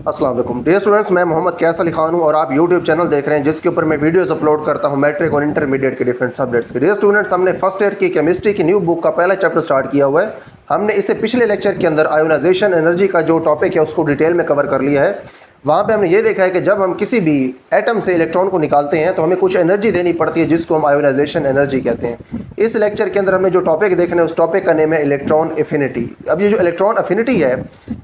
अस्सलाम वालेकुम dear students, मैं मोहम्मद कैस अली खान हूं और आप यूट्यूब चैनल देख रहे हैं जिसके ऊपर मैं वीडियोस अपलोड करता हूं मैट्रिक और इंटरमीडिएट के डिफरेंट सब्जेक्ट्स के। डियर स्टूडेंट्स, हमने फर्स्ट ईयर की केमिस्ट्री की न्यू बुक का पहला चैप्टर स्टार्ट किया हुआ है। हमने इसे पिछले लेक्चर के अंदर आयोनाइजेशन एनर्जी का जो टॉपिक है उसको डिटेल में कवर कर लिया है। वहाँ पे हमने ये देखा है कि जब हम किसी भी एटम से इलेक्ट्रॉन को निकालते हैं तो हमें कुछ एनर्जी देनी पड़ती है जिसको हम आयोनाइजेशन एनर्जी कहते हैं। इस लेक्चर के अंदर हमने जो टॉपिक देखना है उस टॉपिक का नेम है इलेक्ट्रॉन एफिनिटी। अब ये जो इलेक्ट्रॉन एफिनिटी है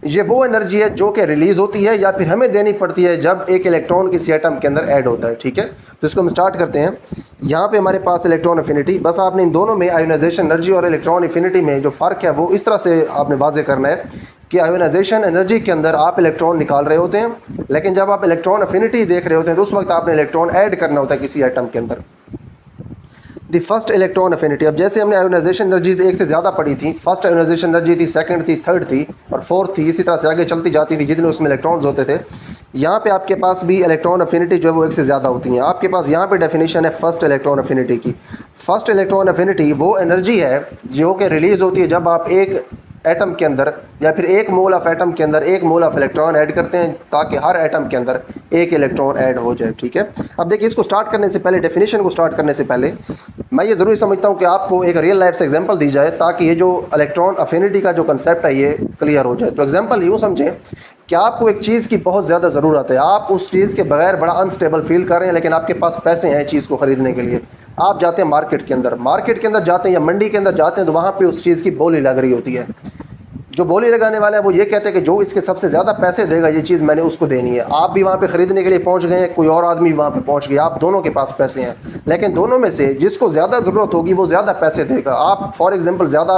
ये वो एनर्जी है जो कि रिलीज़ होती है या फिर हमें देनी पड़ती है जब एक इलेक्ट्रॉन किसी एटम के अंदर ऐड होता है। ठीक है, तो इसको हम स्टार्ट करते हैं। यहाँ पे हमारे पास इलेक्ट्रॉन एफिनिटी, बस आपने इन दोनों में आयोनाइजेशन एनर्जी और इलेक्ट्रॉन एफिनिटी में जो फ़र्क है वो इस तरह से आपने वाजे करना है कि आयोनाइजेशन एनर्जी के अंदर आप इलेक्ट्रॉन निकाल रहे होते हैं, लेकिन जब आप इलेक्ट्रॉन एफिनिटी देख रहे होते हैं तो उस वक्त आपने इलेक्ट्रॉन ऐड करना होता है किसी एटम के अंदर। दी फर्स्ट इलेक्ट्रॉन एफिनिटी, अब जैसे हमने आयोनाइजेशन एनर्जीज एक से ज़्यादा पढ़ी थी, फर्स्ट आयोनाइजेशन एनर्जी थी, सेकंड थी, थर्ड थी और फोर्थ थी, इसी तरह से आगे चलती जाती थी जितने उसमें इलेक्ट्रॉन्स होते थे। यहाँ पे आपके पास भी इलेक्ट्रॉन एफिनिटी जो है वो एक से ज़्यादा होती हैं। आपके पास यहाँ पे डेफिनेशन है फर्स्ट इलेक्ट्रॉन एफिनिटी की। फर्स्ट इलेक्ट्रॉन एफिनिटी वो एनर्जी है जो कि रिलीज़ होती है जब आप एक एटम के अंदर या फिर एक मोल ऑफ एटम के अंदर एक मोल ऑफ इलेक्ट्रॉन ऐड करते हैं ताकि हर एटम के अंदर एक इलेक्ट्रॉन ऐड हो जाए। ठीक है, अब देखिए इसको स्टार्ट करने से पहले, डेफिनेशन को स्टार्ट करने से पहले मैं ये ज़रूरी समझता हूँ कि आपको एक रियल लाइफ से एग्जांपल दी जाए ताकि ये जो इलेक्ट्रॉन अफिनिटी का जो कंसेप्ट है ये क्लियर हो जाए। तो एग्जांपल यूँ समझें कि आपको एक चीज़ की बहुत ज़्यादा ज़रूरत है, आप उस चीज़ के बगैर बड़ा अनस्टेबल फील कर रहे हैं, लेकिन आपके पास पैसे हैं चीज़ को ख़रीदने के लिए। आप जाते हैं मार्केट के अंदर जाते हैं या मंडी के अंदर जाते हैं तो वहाँ पर उस चीज़ की बोली लग रही होती है। जो बोली लगाने वाला है वो ये कहते हैं कि जो इसके सबसे ज़्यादा पैसे देगा ये चीज़ मैंने उसको देनी है। आप भी वहाँ पे ख़रीदने के लिए पहुँच गए हैं, कोई और आदमी वहाँ पे पहुँच गया, आप दोनों के पास पैसे हैं, लेकिन दोनों में से जिसको ज़्यादा ज़रूरत होगी वो ज़्यादा पैसे देगा। आप फॉर एग्जांपल ज़्यादा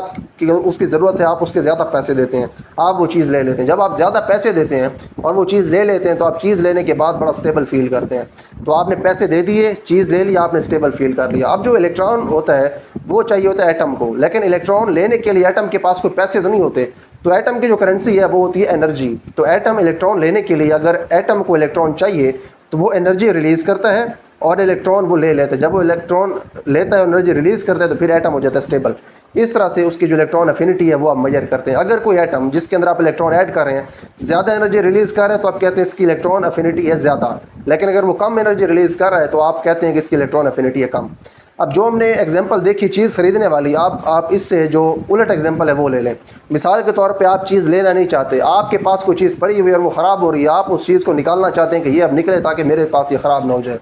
उसकी ज़रूरत है, आप उसके ज़्यादा पैसे देते हैं, आप वो चीज़ ले लेते हैं। जब आप ज़्यादा पैसे देते हैं और वो चीज़ ले लेते हैं तो आप चीज़ लेने के बाद बड़ा स्टेबल फील करते हैं। तो आपने पैसे दे दिए, चीज़ ले लिया, आपने स्टेबल फील कर लिया। अब जो इलेक्ट्रॉन होता है वो चाहिए होता है एटम को, लेकिन इलेक्ट्रॉन लेने के लिए एटम के पास कोई पैसे तो नहीं होते, तो एटम की जो करेंसी है वो होती है एनर्जी। तो एटम इलेक्ट्रॉन लेने के लिए अगर एटम को इलेक्ट्रॉन चाहिए तो वो एनर्जी रिलीज़ करता है और इलेक्ट्रॉन वो ले लेता है। जब वो इलेक्ट्रॉन लेता है, एनर्जी रिलीज़ करता है तो फिर एटम हो जाता है स्टेबल। इस तरह से उसकी जो इलेक्ट्रॉन एफिनिटी है वो आप मेजर करते हैं। अगर कोई एटम जिसके अंदर आप इलेक्ट्रॉन ऐड कर रहे हैं ज़्यादा एनर्जी रिलीज़ कर रहे हैं तो आप कहते हैं इसकी इलेक्ट्रॉन एफिनिटी है ज़्यादा, लेकिन अगर वो कम एनर्जी रिलीज़ कर रहा है तो आप कहते हैं कि इसकी इलेक्ट्रॉन एफिनिटी है कम। अब जो हमने एग्जांपल देखी चीज़ ख़रीदने वाली, आप इससे जो उलट एग्जांपल है वो ले लें। मिसाल के तौर पे आप चीज़ लेना नहीं चाहते, आपके पास कोई चीज़ पड़ी हुई है और वो ख़राब हो रही है, आप उस चीज़ को निकालना चाहते हैं कि ये अब निकले ताकि मेरे पास ये ख़राब ना हो जाए।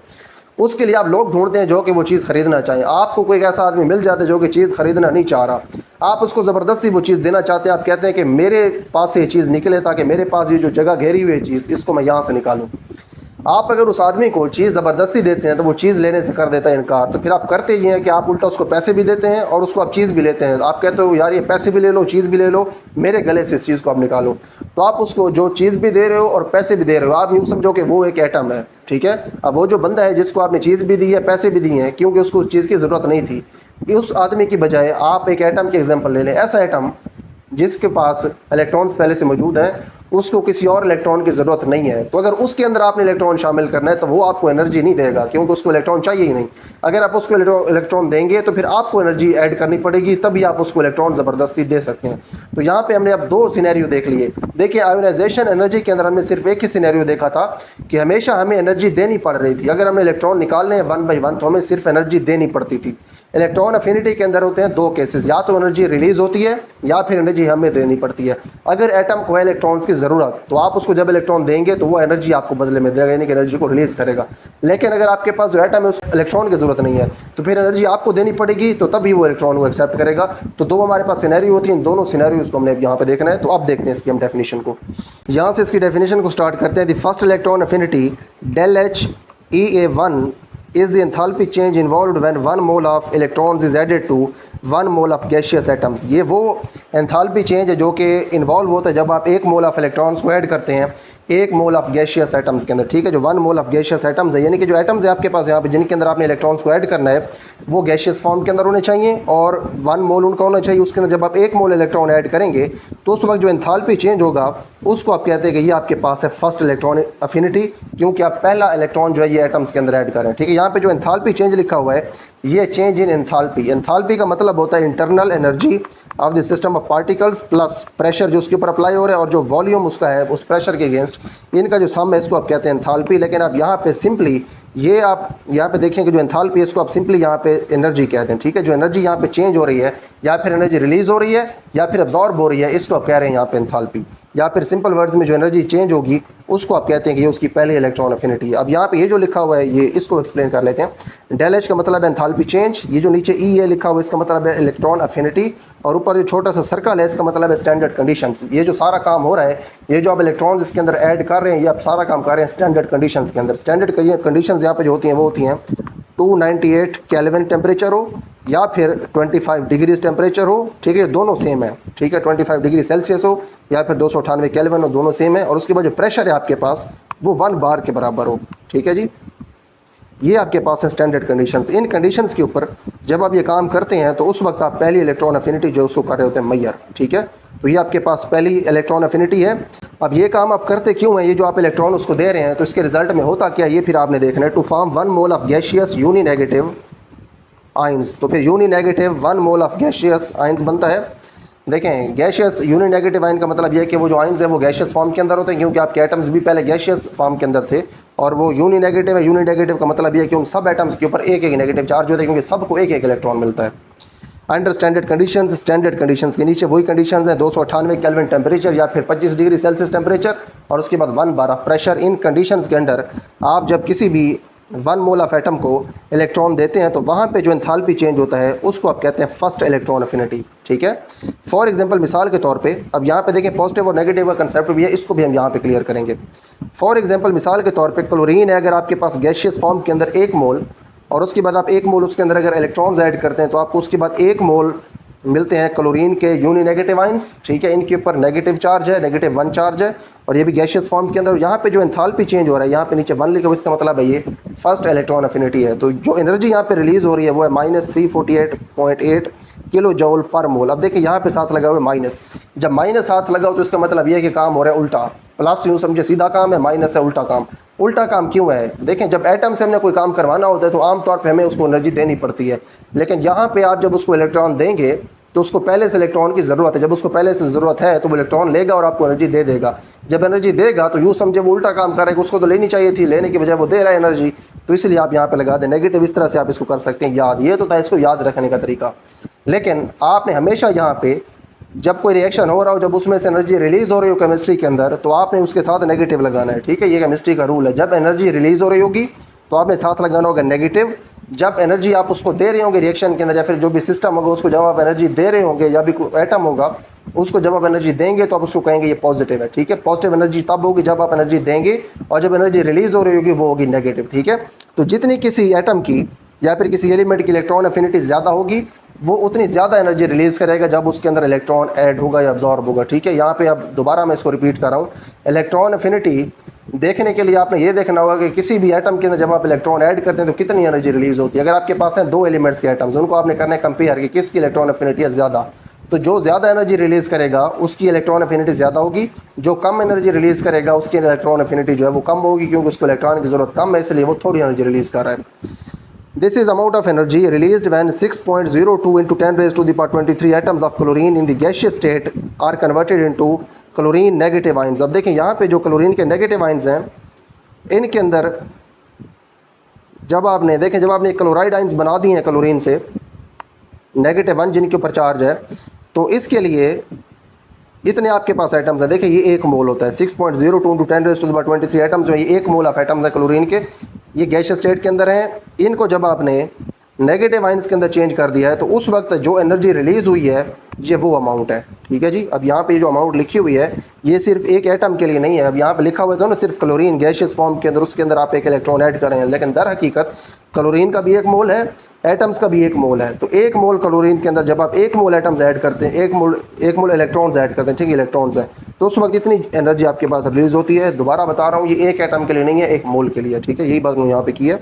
उसके लिए आप लोग ढूंढते हैं जो कि वो चीज़ ख़रीदना चाहें। आपको कोई ऐसा आदमी मिल जाता है जो कि चीज़ ख़रीदना नहीं चाह रहा, आप उसको ज़बरदस्ती वो चीज़ देना चाहते हैं। आप कहते हैं कि मेरे पास ये चीज़ निकले ताकि मेरे पास ये जो जगह घेरी हुई है चीज़, इसको मैं यहाँ से निकालूँ। आप अगर उस आदमी को चीज़ ज़बरदस्ती देते हैं तो वो चीज़ लेने से कर देता है इनकार। तो फिर आप करते ये हैं कि आप उल्टा उसको पैसे भी देते हैं और उसको आप चीज़ भी लेते हैं। आप कहते हो यार ये पैसे भी ले लो, चीज़ भी ले लो, मेरे गले से इस चीज़ को आप निकालो। तो आप उसको जो चीज़ भी दे रहे हो और पैसे भी दे रहे हो, आप यूँ समझो कि वो एक एटम है। ठीक है, अब वो जो बंदा है जिसको आपने चीज़ भी दी है, पैसे भी दिए हैं, क्योंकि उसको उस चीज़ की ज़रूरत नहीं थी, उस आदमी की बजाय आप एक एटम के एग्जाम्पल ले लें। ऐसा एटम जिसके पास इलेक्ट्रॉन्स पहले से मौजूद हैं, उसको किसी और इलेक्ट्रॉन की ज़रूरत नहीं है, तो अगर उसके अंदर आपने इलेक्ट्रॉन शामिल करना है तो वो आपको एनर्जी नहीं देगा क्योंकि उसको इलेक्ट्रॉन चाहिए ही नहीं। अगर आप उसको इलेक्ट्रॉन देंगे तो फिर आपको एनर्जी ऐड करनी पड़ेगी, तभी आप उसको इलेक्ट्रॉन ज़बरदस्ती दे सकते हैं। तो यहाँ पे हमने अब दो सिनेरियो देख लिए। देखिए आयोनाइजेशन एनर्जी के अंदर हमने सिर्फ एक ही सिनेरियो देखा था कि हमेशा हमें एनर्जी देनी पड़ रही थी। अगर हमें इलेक्ट्रॉन निकालने हैं 1 बाई 1 तो हमें सिर्फ एनर्जी देनी पड़ती थी। इलेक्ट्रॉन अफिनिटी के अंदर होते हैं दो केसेस, या तो एनर्जी रिलीज़ होती है या फिर एनर्जी हमें देनी पड़ती है। अगर एटम को है इलेक्ट्रॉन्स की ज़रूरत तो आप उसको जब इलेक्ट्रॉन देंगे तो वो एनर्जी आपको बदले में देगा, यानी कि एनर्जी को रिलीज़ करेगा। लेकिन अगर आपके पास जो एटम है उसको इलेक्ट्रॉन की ज़रूरत नहीं है तो फिर एनर्जी आपको देनी पड़ेगी, तो तभी वो इलेक्ट्रॉन को एक्सेप्ट करेगा। तो दो हमारे पास सिनेरियो होती हैं, इन दोनों सिनेरियोज को हमने यहाँ पे देखना है। तो अब देखते हैं इसकी हम डेफिनेशन को। यहाँ से इसकी डेफिनेशन को स्टार्ट करते हैं। The first electron affinity del H EA1 is the enthalpy change involved when 1 mole of electrons is added to 1 mole of gaseous atoms। ये वो एंथैल्पी चेंज है जो कि इन्वॉल्व होता है जब आप 1 मोल ऑफ इलेक्ट्रॉन्स को ऐड करते हैं 1 मोल ऑफ गैशियस एटम्स के अंदर। ठीक है, जो 1 मोल ऑफ गैशियस एटम्स है, यानी कि जो एटम्स है आपके पास यहाँ पे जिनके अंदर आपने इलेक्ट्रॉन्स को ऐड करना है वो गैशियस फॉर्म के अंदर होने चाहिए और 1 मोल उनका होना चाहिए। उसके अंदर जब आप 1 मोल इलेक्ट्रॉन ऐड करेंगे तो उस वक्त जो एंथैल्पी चेंज होगा उसको आप कहते हैं कि ये आपके पास है फर्स्ट इलेक्ट्रॉन अफिनिटी, क्योंकि आप पहला इलेक्ट्रॉन जो है ये एटम्स के अंदर ऐड करें। ठीक है, यहाँ पे जो एंथैल्पी चेंज लिखा हुआ है ये चेंज इन एंथैल्पी। एंथैल्पी का मतलब होता है internal energy of the system of particles plus pressure जो उसके ऊपर अप्लाई हो रहा है और जो वॉल्यूम उसका है उस प्रेशर के अगेंस्ट, इनका जो सम है इसको आप कहते हैं एंथैल्पी। लेकिन आप यहाँ पे सिंपली ये आप यहाँ पे देखें कि जो एंथैल्पी है इसको आप सिंपली यहाँ पे एनर्जी कहते हैं, ठीक है। जो एनर्जी यहाँ पे चेंज हो रही है या फिर एनर्जी रिलीज हो रही है या फिर अब्जॉर्ब हो रही है, इसको आप कह रहे हैं यहाँ पे एंथैल्पी। या फिर सिंपल वर्ड्स में जो एनर्जी चेंज होगी उसको आप कहते हैं कि ये उसकी पहली इलेक्ट्रॉन अफिनिटी है। अब यहाँ पे ये जो लिखा हुआ है ये इसको एक्सप्लेन कर लेते हैं। डेल एच का मतलब है एंथैल्पी चेंज, ये जो नीचे ई है लिखा हुआ इसका मतलब है इलेक्ट्रॉन अफिनिटी, और ऊपर जो छोटा सा सर्कल है इसका मतलब है स्टैंडर्ड कंडीशंस। ये जो सारा काम हो रहा है, ये जो आप इलेक्ट्रॉन्स इसके अंदर ऐड कर रहे हैं, ये आप सारा काम कर रहे हैं स्टैंडर्ड कंडीशंस के अंदर। स्टैंडर्ड कंडीशंस यहाँ पे जो होती हैं वो होती हैं 298 केल्विन टेम्परेचर हो या फिर 25 डिग्रीज टेम्परेचर हो, ठीक है, दोनों सेम है, ठीक है। 25 डिग्री सेल्सियस हो या फिर 298 केल्विन हो, दोनों सेम है। और उसके बाद जो प्रेशर है आपके पास वो 1 बार के बराबर हो, ठीक है जी। ये आपके पास है स्टैंडर्ड कंडीशंस। इन कंडीशंस के ऊपर जब आप ये काम करते हैं तो उस वक्त आप पहली इलेक्ट्रॉन अफिनिटी जो उसको कर रहे होते हैं मैयर, ठीक है। तो ये आपके पास पहली इलेक्ट्रॉन अफिनिटी है। अब ये काम आप करते क्यों हैं, ये जो आप इलेक्ट्रॉन उसको दे रहे हैं तो इसके रिजल्ट में होता क्या, ये फिर आपने देखना है। To form 1 mole of gaseous uninegative ions, तो फिर uninegative 1 mole of gaseous ions बनता है। देखें गैशियस यूनी नेगेटिव आयन का मतलब ये है कि वो जो आइंस है वो गैशियस फॉर्म के अंदर होते हैं, क्योंकि आपके एटम्स भी पहले गैशियस फॉर्म के अंदर थे। और वो यूनी नेगेटिव है, यूनी नेगेटिव का मतलब ये है कि उन सब एटम्स के ऊपर एक एक नेगेटिव चार्ज होता है, क्योंकि सबको एक एक इलेक्ट्रॉन मिलता है। Under standard conditions, standard conditions के नीचे वही कंडीशंस हैं 298 केल्विन टेम्परेचर या फिर 25 डिग्री सेल्सियस टेम्परेचर और उसके बाद 1 बार ऑफ प्रेशर। इन कंडीशंस के अंडर आप जब किसी भी 1 मोल ऑफ एटम को इलेक्ट्रॉन देते हैं तो वहाँ पे जो एंथैल्पी चेंज होता है उसको आप कहते हैं फर्स्ट इलेक्ट्रॉन अफिनिटी, ठीक है। फॉर एग्जांपल मिसाल के तौर पे अब यहाँ पे देखें पॉजिटिव और नेगेटिव का कंसेप्ट भी है, इसको भी हम यहाँ पे क्लियर करेंगे। फॉर एग्जांपल मिसाल के तौर पे क्लोरीन है, अगर आपके पास गैशियस फॉर्म के अंदर 1 मोल और उसके बाद आप 1 मोल उसके अंदर अगर इलेक्ट्रॉन्स ऐड करते हैं तो आपको उसके बाद 1 मोल मिलते हैं क्लोरीन के यूनी नेगेटिव आइंस, ठीक है। इनके ऊपर नेगेटिव चार्ज है, -1 चार्ज है और ये भी गैशियस फॉर्म के अंदर। यहाँ पे जो एंथैल्पी चेंज हो रहा है यहाँ पे नीचे 1 लिखा हुआ, इसका मतलब है ये फर्स्ट इलेक्ट्रॉन अफिनिटी है। तो जो एनर्जी यहाँ पे रिलीज़ हो रही है वो है -348.8 किलो जूल पर मोल। अब देखिए यहाँ पे साथ लगा हुआ है माइनस, जब माइनस साथ लगा हो तो इसका मतलब ये है कि काम हो रहा है उल्टा। प्लस यूँ समझे सीधा काम है, माइनस है उल्टा काम। उल्टा काम क्यों है, देखें जब एटम से हमने कोई काम करवाना होता है तो आमतौर पे हमें उसको एनर्जी देनी पड़ती है, लेकिन यहाँ पे आप जब उसको इलेक्ट्रॉन देंगे तो उसको पहले से इलेक्ट्रॉन की ज़रूरत है। जब उसको पहले से ज़रूरत है तो वो इलेक्ट्रॉन लेगा और आपको एनर्जी दे देगा। जब एनर्जी देगा तो यूँ समझे वो उल्टा काम करेगा, उसको तो लेनी चाहिए थी, लेने की बजाय वो दे रहा है एनर्जी, तो इसलिए आप यहाँ पे लगा दें नेगेटिव। इस तरह से आप इसको कर सकते हैं याद, ये तो था इसको याद रखने का तरीका। लेकिन आपने हमेशा यहाँ पे जब कोई रिएक्शन हो रहा हो, जब उसमें से एनर्जी रिलीज़ हो रही हो केमिस्ट्री के अंदर, तो आपने उसके साथ नेगेटिव लगाना है, ठीक है। ये केमिस्ट्री का रूल है, जब एनर्जी रिलीज़ हो रही होगी तो आपने साथ लगाना होगा नेगेटिव। जब एनर्जी आप उसको दे रहे होंगे रिएक्शन के अंदर या फिर जो भी सिस्टम होगा उसको जब आप एनर्जी दे रहे होंगे या भी कोई एटम होगा उसको जब आप एनर्जी देंगे तो आप उसको कहेंगे ये पॉजिटिव है, ठीक है। पॉजिटिव एनर्जी तब होगी जब आप एनर्जी देंगे और जब एनर्जी रिलीज़ हो रही होगी वो होगी नेगेटिव, ठीक है। तो जितनी किसी एटम की या फिर किसी एलिमेंट की इलेक्ट्रॉन अफिनिटी ज़्यादा होगी वो उतनी ज़्यादा एनर्जी रिलीज़ करेगा जब उसके अंदर इलेक्ट्रॉन ऐड होगा या अब्जॉर्ब होगा, ठीक है। यहाँ पे अब दोबारा मैं इसको रिपीट कर रहा हूँ। इलेक्ट्रॉन अफिनिटी देखने के लिए आपने ये देखना होगा कि किसी भी एटम के अंदर जब आप इलेक्ट्रॉन ऐड करते हैं तो कितनी एनर्जी रिलीज़ होती है। अगर आपके पास हैं 2 एलिमेंट्स के एटम्स, उनको आपने करना है कंपेयर कि किसकी इलेक्ट्रॉन अफिनिटी है ज़्यादा, तो जो ज़्यादा एनर्जी रिलीज़ करेगा उसकी इलेक्ट्रॉन अफिनिटी ज़्यादा होगी, जो कम एनर्जी रिलीज़ करेगा उसकी इलेक्ट्रॉन अफिनिटी जो है वो कम होगी, क्योंकि उसको इलेक्ट्रॉन की ज़रूरत कम है इसलिए वो थोड़ी एनर्जी रिलीज़ कर रहा है। This is amount of energy released when 6.02 into 10 raised to the power 23 atoms of chlorine in the gaseous state are converted into chlorine negative ions। अब देखें यहाँ पे जो क्लोरीन के नेगेटिव आइंस हैं इनके अंदर जब आपने क्लोराइड आइंस बना दिए हैं क्लोरीन से -1 जिनके ऊपर चार्ज है, तो इसके लिए इतने आपके पास एटम्स है। देखिए ये 1 मोल होता है, 6.02 into 10 raised to the power 23 atoms जो है ये 1 मोल ऑफ एटम्स है क्लोरीन के, ये गैशियस स्टेट के अंदर हैं। इनको जब आपने नेगेटिव आइंस के अंदर चेंज कर दिया है तो उस वक्त जो एनर्जी रिलीज़ हुई है ये वो अमाउंट है, ठीक है जी। अब यहाँ पे जो अमाउंट लिखी हुई है ये सिर्फ एक एटम के लिए नहीं है। अब यहाँ पे लिखा हुआ है ना सिर्फ क्लोरीन गैशियस फॉर्म के अंदर, उसके अंदर आप एक इलेक्ट्रॉन ऐड कर रहे हैं, लेकिन दर हकीकत क्लोरीन का भी 1 मोल है, एटम्स का भी 1 मोल है। तो 1 मोल क्लोरीन के अंदर जब आप 1 मोल एटम्स ऐड करते हैं, 1 मोल इलेक्ट्रॉन्स ऐड करते हैं, ठीक है, इलेक्ट्रॉन्स हैं, तो उस वक्त इतनी एनर्जी आपके पास रिलीज़ होती है। दोबारा बता रहा हूँ ये एक एटम के लिए नहीं है, 1 मोल के लिए, ठीक है। यही बात मैंने यहाँ पे की है।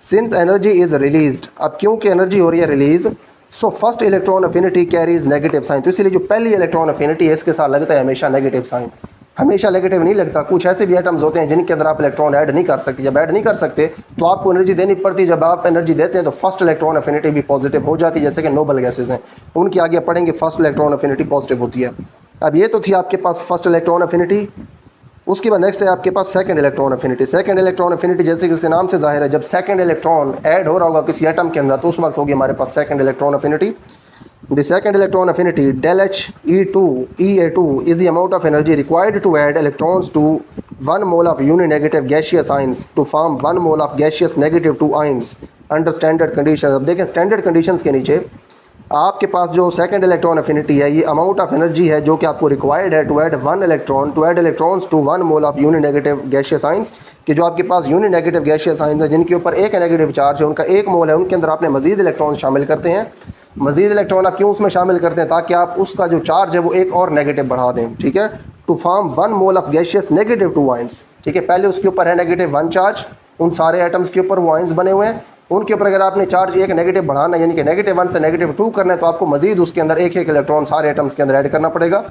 सिंस एनर्जी इज़ रिलीज्ड, अब क्योंकि एनर्जी हो रही है release, so first electron affinity carries negative sign, तो इसलिए जो पहली इलेक्ट्रॉन अफिनिटी है इसके साथ लगता है हमेशा नेगेटिव साइन। हमेशा नेगेटिव नहीं लगता। कुछ ऐसे भी एटम्स होते हैं जिनके अंदर आप इलेक्ट्रॉन ऐड नहीं कर सकते। जब ऐड नहीं कर सकते तो आपको एनर्जी देनी पड़ती है। जब आप एनर्जी देते हैं तो फर्स्ट इलेक्ट्रॉन अफिनिटी भी पॉजिटिव हो जाती है, जैसे कि नोबल गैसेज हैं, उनकी आगे पढ़ेंगे फर्स्ट इलेक्ट्रॉन अफिनिटी पॉजिटिव होती है। अब ये तो थी आपके पास फर्स्ट इलेक्ट्रॉन अफिनिटी। उसके बाद नेक्स्ट है आपके पास second electron affinity. Second electron affinity जैसे कि इसके नाम से जाहिर है, जब सेकंड इलेक्ट्रॉन ऐड हो रहा होगा किसी एटम के अंदर तो उस वक्त होगी हमारे पास second electron affinity. The second electron affinity del H E2 is the amount of energy required to add electrons to 1 mole of uninegative gaseous ions to form 1 mole of gaseous negative 2 ions under standard conditions। अब देखें standard conditions के नीचे आपके पास जो second electron affinity है, ये amount of energy है जो कि आपको रिक्वायर्ड है to add electrons to 1 mole of uninegative gaseous ions, कि जो आपके पास यूनिनेगेटिव गैसियस आइंस है जिनके ऊपर एक नेगेटिव चार्ज है, उनका 1 मोल है, उनके अंदर आपने मजीद इलेक्ट्रॉन शामिल करते हैं। मजीद इलेक्ट्रॉन आप क्यों उसमें शामिल करते हैं? ताकि आप उसका जो चार्ज है वो एक और नेगेटिव बढ़ा दें, ठीक है, to form 1 mole of gaseous negative 2 ions, ठीक है। पहले उसके ऊपर है नेगेटिव 1 चार्ज, उन सारे एटम्स के ऊपर वो आइंस बने हुए हैं, उनके ऊपर अगर आपने चार्ज एक नेगेटिव बढ़ाना यानी कि नेगेटिव 1 से नेगेटिव 2 करना है तो आपको मजीद उसके अंदर एक इलेक्ट्रॉन सारे एटम्स के अंदर ऐड करना पड़ेगा।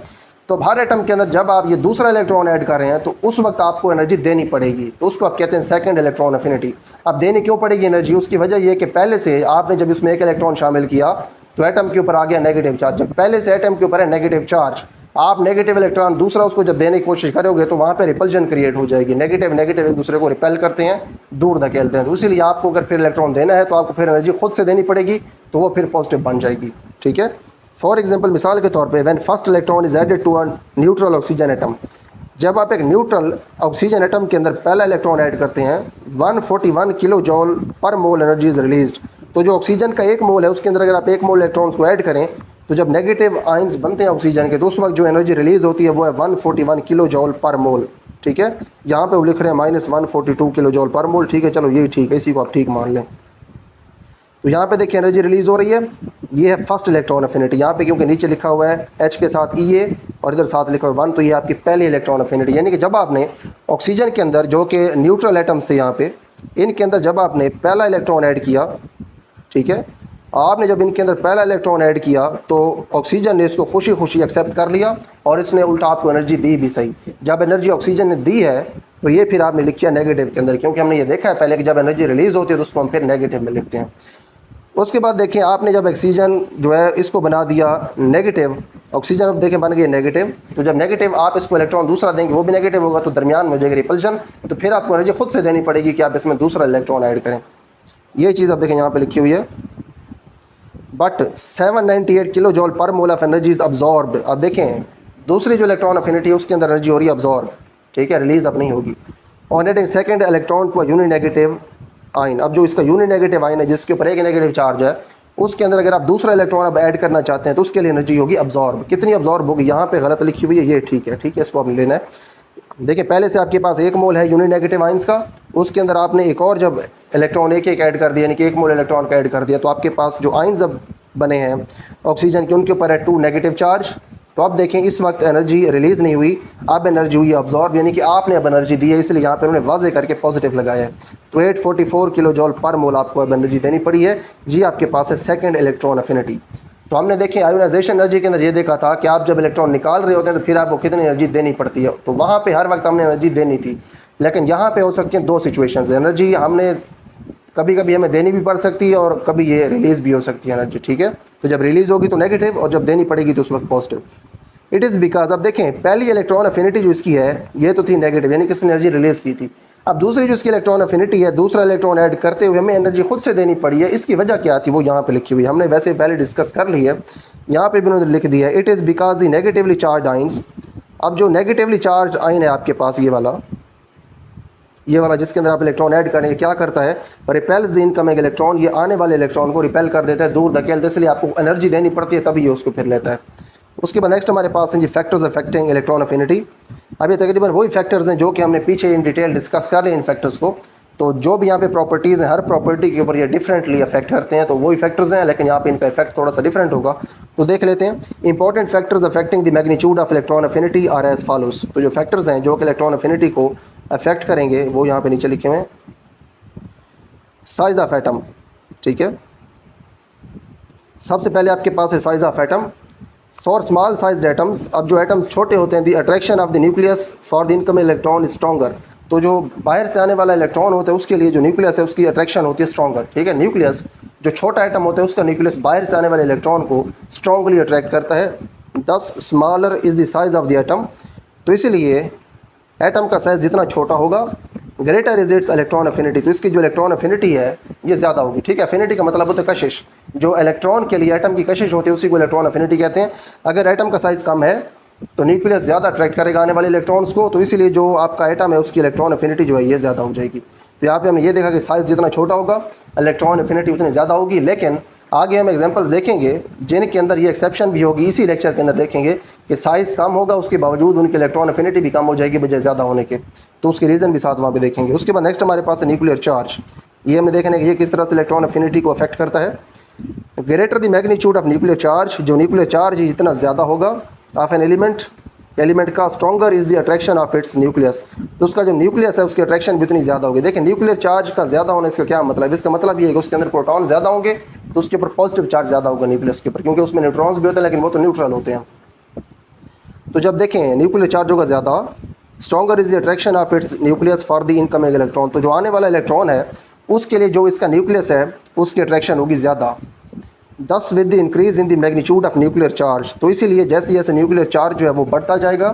तो हर एटम के अंदर जब आप ये दूसरा इलेक्ट्रॉन ऐड कर रहे हैं तो उस वक्त आपको एनर्जी देनी पड़ेगी, तो उसको आप कहते हैं सेकंड इलेक्ट्रॉन अफिनिटी। अब देनी क्यों पड़ेगी एनर्जी? उसकी वजह यह कि पहले से आपने जब इसमें एक इलेक्ट्रॉन शामिल किया तो एटम के ऊपर आ गया नेगेटिव चार्ज। जब पहले से एटम के ऊपर है नेगेटिव चार्ज, आप नेगेटिव इलेक्ट्रॉन दूसरा उसको जब देने की कोशिश करोगे तो वहाँ पे रिपल्जन क्रिएट हो जाएगी। नेगेटिव नेगेटिव एक दूसरे को रिपेल करते हैं, दूर धकेलते हैं, तो इसीलिए आपको अगर फिर इलेक्ट्रॉन देना है तो आपको फिर एनर्जी खुद से देनी पड़ेगी, तो वो फिर पॉजिटिव बन जाएगी, ठीक है। फॉर एग्जांपल, मिसाल के तौर पे when first electron is added to a neutral oxygen atom, जब आप एक न्यूट्रल ऑक्सीजन एटम के अंदर पहला इलेक्ट्रॉन ऐड करते हैं 141 kilo joule per mole energy is released. तो जो ऑक्सीजन का 1 मोल है उसके अंदर अगर आप 1 मोल इलेक्ट्रॉन्स को ऐड करें तो जब नेगेटिव आइंस बनते हैं ऑक्सीजन के तो उस वक्त जो एनर्जी रिलीज़ होती है वो है 141 किलो जॉल पर मोल, ठीक है। यहाँ पे वो लिख रहे हैं -142 किलो जॉल पर मोल, ठीक है, चलो ये ठीक है, इसी को आप ठीक मान लें। तो यहाँ पे देखिए एनर्जी रिलीज़ हो रही है, ये है फर्स्ट इलेक्ट्रॉन अफिनिटी। यहाँ पे क्योंकि नीचे लिखा हुआ है H के साथ EA और इधर साथ लिखा हुआ 1, तो ये आपकी पहली इलेक्ट्रॉन अफिनिटी। यानी कि जब आपने ऑक्सीजन के अंदर जो कि न्यूट्रल एटम्स थे यहाँ पे, इनके अंदर जब आपने पहला इलेक्ट्रॉन ऐड किया, ठीक है, आपने जब इनके अंदर पहला इलेक्ट्रॉन ऐड किया तो ऑक्सीजन ने इसको खुशी खुशी एक्सेप्ट कर लिया और इसने उल्टा आपको एनर्जी दी भी सही। जब एनर्जी ऑक्सीजन ने दी है तो ये फिर आपने लिखा नेगेटिव के अंदर, क्योंकि हमने ये देखा है पहले कि जब एनर्जी रिलीज़ होती है तो उसको हम फिर नेगेटिव में लिखते हैं। उसके बाद देखें आपने जब ऑक्सीजन जो है इसको बना दिया नेगेटिव, ऑक्सीजन अब देखें बन गई नेगेटिव, तो जब नेगेटिव आप इसको इलेक्ट्रॉन दूसरा देंगे वो भी नेगेटिव होगा, तो दरमियान में हो जाएगी रिपल्शन, तो फिर आपको एनर्जी खुद से देनी पड़ेगी कि आप इसमें दूसरा इलेक्ट्रॉन ऐड करें। ये चीज़ अब देखें यहाँ पर लिखी हुई है, but 798 kilo joule per mole of energy is absorbed. अब देखें दूसरी जो इलेक्ट्रॉन अफिनिटी है उसके अंदर एनर्जी हो रही है अब्जॉर्ब, ठीक है, रिलीज अब नहीं होगी। On adding second electron to uninegative ion, अब जो इसका यूनिनेगेटिव आइन है जिसके ऊपर एक नेगेटिव चार्ज है उसके अंदर अगर आप दूसरा इलेक्ट्रॉन अब ऐड करना चाहते हैं तो उसके लिए एनर्जी होगी अब्जॉर्ब। कितनी अब्जॉर्ब होगी? यहाँ पे गलत लिखी हुई है, ये ठीक है, ठीक है, इसको आपने लेना है। देखिए पहले से आपके पास 1 मोल है यूनिनेगेटिव आइंस का, उसके अंदर आपने एक और जब इलेक्ट्रॉन एक ऐड कर दिया, यानी कि 1 मोल इलेक्ट्रॉन का ऐड कर दिया, तो आपके पास जो आइंस अब बने हैं ऑक्सीजन के उनके ऊपर है 2 नेगेटिव चार्ज। तो अब देखें इस वक्त एनर्जी रिलीज़ नहीं हुई, अब एनर्जी हुई अब्जॉर्ब, यानी कि आपने अब एनर्जी दी है, इसलिए यहाँ पे उन्होंने वाजे करके पॉजिटिव लगाया है। तो 844 किलो जॉल पर मोल आपको अब एनर्जी देनी पड़ी है। जी आपके पास है सेकंड इलेक्ट्रॉन अफिनिटी। तो हमने देखें आयोनाइजेशन एनर्जी के अंदर ये देखा था कि आप जब इलेक्ट्रॉन निकाल रहे होते हैं तो फिर आपको कितनी एनर्जी देनी पड़ती है, तो वहाँ पर हर वक्त हमने एनर्जी देनी थी। लेकिन यहाँ पर हो सकती हैं 2 सिचुएशन, एनर्जी हमने कभी कभी हमें देनी भी पड़ सकती है और कभी ये रिलीज़ भी हो सकती है एनर्जी, ठीक है। तो जब रिलीज़ होगी तो नेगेटिव और जब देनी पड़ेगी तो उस वक्त पॉजिटिव। इट इज़ बिकॉज, अब देखें पहली इलेक्ट्रॉन अफिनिटी जो इसकी है ये तो थी नेगेटिव, यानी कि इसने एनर्जी रिलीज़ की थी। अब दूसरी जो इसकी इलेक्ट्रॉन अफिनिटी है, दूसरा इलेक्ट्रॉन ऐड करते हुए हमें एनर्जी खुद से देनी पड़ी है। इसकी वजह क्या थी वो यहाँ पे लिखी हुई है, हमने वैसे पहले डिस्कस कर ली है, यहाँ पे भी उन्होंने लिख दिया है। It is because the negatively charge ions, अब जो नेगेटिवली चार्ज आइन है आपके पास ये वाला जिसके अंदर आप इलेक्ट्रॉन ऐड करें, क्या करता है, रिपेल्स द इनकमिंग इलेक्ट्रॉन, ये आने वाले इलेक्ट्रॉन को रिपेल कर देता है, दूर धकेल देता है, इसलिए आपको एनर्जी देनी पड़ती है तभी ये उसको फिर लेता है। उसके बाद नेक्स्ट हमारे पास हैं जी फैक्टर्स अफेक्टिंग इलेक्ट्रॉन अफिनिटी। अब ये तकरीबन वही फैक्टर्स हैं जो कि हमने पीछे इन डिटेल डिस्कस कर रहे हैं इन फैक्टर्स को। तो जो भी यहाँ पे प्रॉपर्टीज़ हैं हर प्रॉपर्टी के ऊपर ये डिफरेंटली अफेक्ट करते हैं, तो वही फैक्टर्स हैं, लेकिन यहाँ पे इनका इफेक्ट थोड़ा सा डिफरेंट होगा। तो देख लेते हैं। Important factors affecting the magnitude of electron affinity are as follows. तो जो फैक्टर्स हैं जो कि इलेक्ट्रॉन अफिनिटी को अफेक्ट करेंगे वो यहाँ पे नीचे लिखे हुए हैं। साइज ऑफ एटम, ठीक है, सबसे पहले आपके पास है size of atom. For small size atoms, अब जो एटम्स छोटे होते हैं, the attraction of the nucleus for the incoming electron stronger, तो जो बाहर से आने वाला इलेक्ट्रॉन होता है उसके लिए जो न्यूक्लियस है उसकी अट्रैक्शन होती है स्ट्रॉन्गर, ठीक है। न्यूक्लियस जो छोटा एटम होता है उसका न्यूक्लियस बाहर से आने वाले इलेक्ट्रॉन को स्ट्रॉन्गली अट्रैक्ट करता है। दस smaller is the size of the atom, तो इसीलिए एटम का साइज़ जितना छोटा होगा, greater is it's electron affinity, तो इसकी जो इलेक्ट्रॉन अफिनिटी है ये ज़्यादा होगी, ठीक है। अफिनिटी का मतलब होता है कशिश, जो इलेक्ट्रॉन के लिए एटम की कशिश होती है उसी को इलेक्ट्रॉन अफिनिटी कहते हैं। अगर एटम का साइज़ कम है तो न्यूक्लियस ज़्यादा अट्रैक्ट करेगा आने वाले इलेक्ट्रॉन्स को, तो इसीलिए जो आपका एटम है उसकी इलेक्ट्रॉन अफिनिटी जो है ये ज़्यादा हो जाएगी। तो यहाँ पे हमने ये देखा कि साइज़ जितना छोटा होगा इलेक्ट्रॉन अफिनिटी उतनी ज़्यादा होगी, लेकिन आगे हम एग्जांपल्स देखेंगे जिनके अंदर ये एक्सेप्शन भी होगी। इसी लेक्चर के अंदर देखेंगे कि साइज़ कम होगा उसके बावजूद उनकी इलेक्ट्रॉन अफिनिटी भी कम हो जाएगी बजाय ज़्यादा होने के, तो उसके रीज़न भी साथ वहाँ पे देखेंगे। उसके बाद नेक्स्ट हमारे पास है न्यूक्लियर चार्ज। ये हमें देखने कि ये किस तरह से इलेक्ट्रॉन अफिनिटी को अफेक्ट करता है। Greater the magnitude of nuclear charge, जो न्यूक्लियर चार्ज जितना ज़्यादा होगा ऑफ एन एलिमेंट का, stronger is the attraction of its nucleus, तो उसका जो न्यूक्लियस है उसकी अट्रैक्शन भी उतनी ज़्यादा होगी। देखिए न्यूक्लियर चार्ज का ज़्यादा होने से क्या मतलब, इसका मतलब ये है कि उसके अंदर प्रोटॉन ज़्यादा होंगे तो उसके ऊपर पॉजिटिव चार्ज ज़्यादा होगा न्यूक्लियस के ऊपर, क्योंकि उसमें न्यूट्रॉन्स भी होते हैं लेकिन वो तो न्यूट्रल होते हैं। तो जब देखें न्यूक्लियर चार्ज होगा ज़्यादा, stronger is the attraction of its nucleus for the incoming electron, तो जो आने वाला इलेक्ट्रॉन है उसके लिए जो इसका न्यूक्लियस है उसकी अट्रैक्शन होगी ज़्यादा। दस with the increase in the magnitude of nuclear charge, तो इसीलिए जैसे जैसे न्यूक्लियर चार्ज जो है वो बढ़ता जाएगा,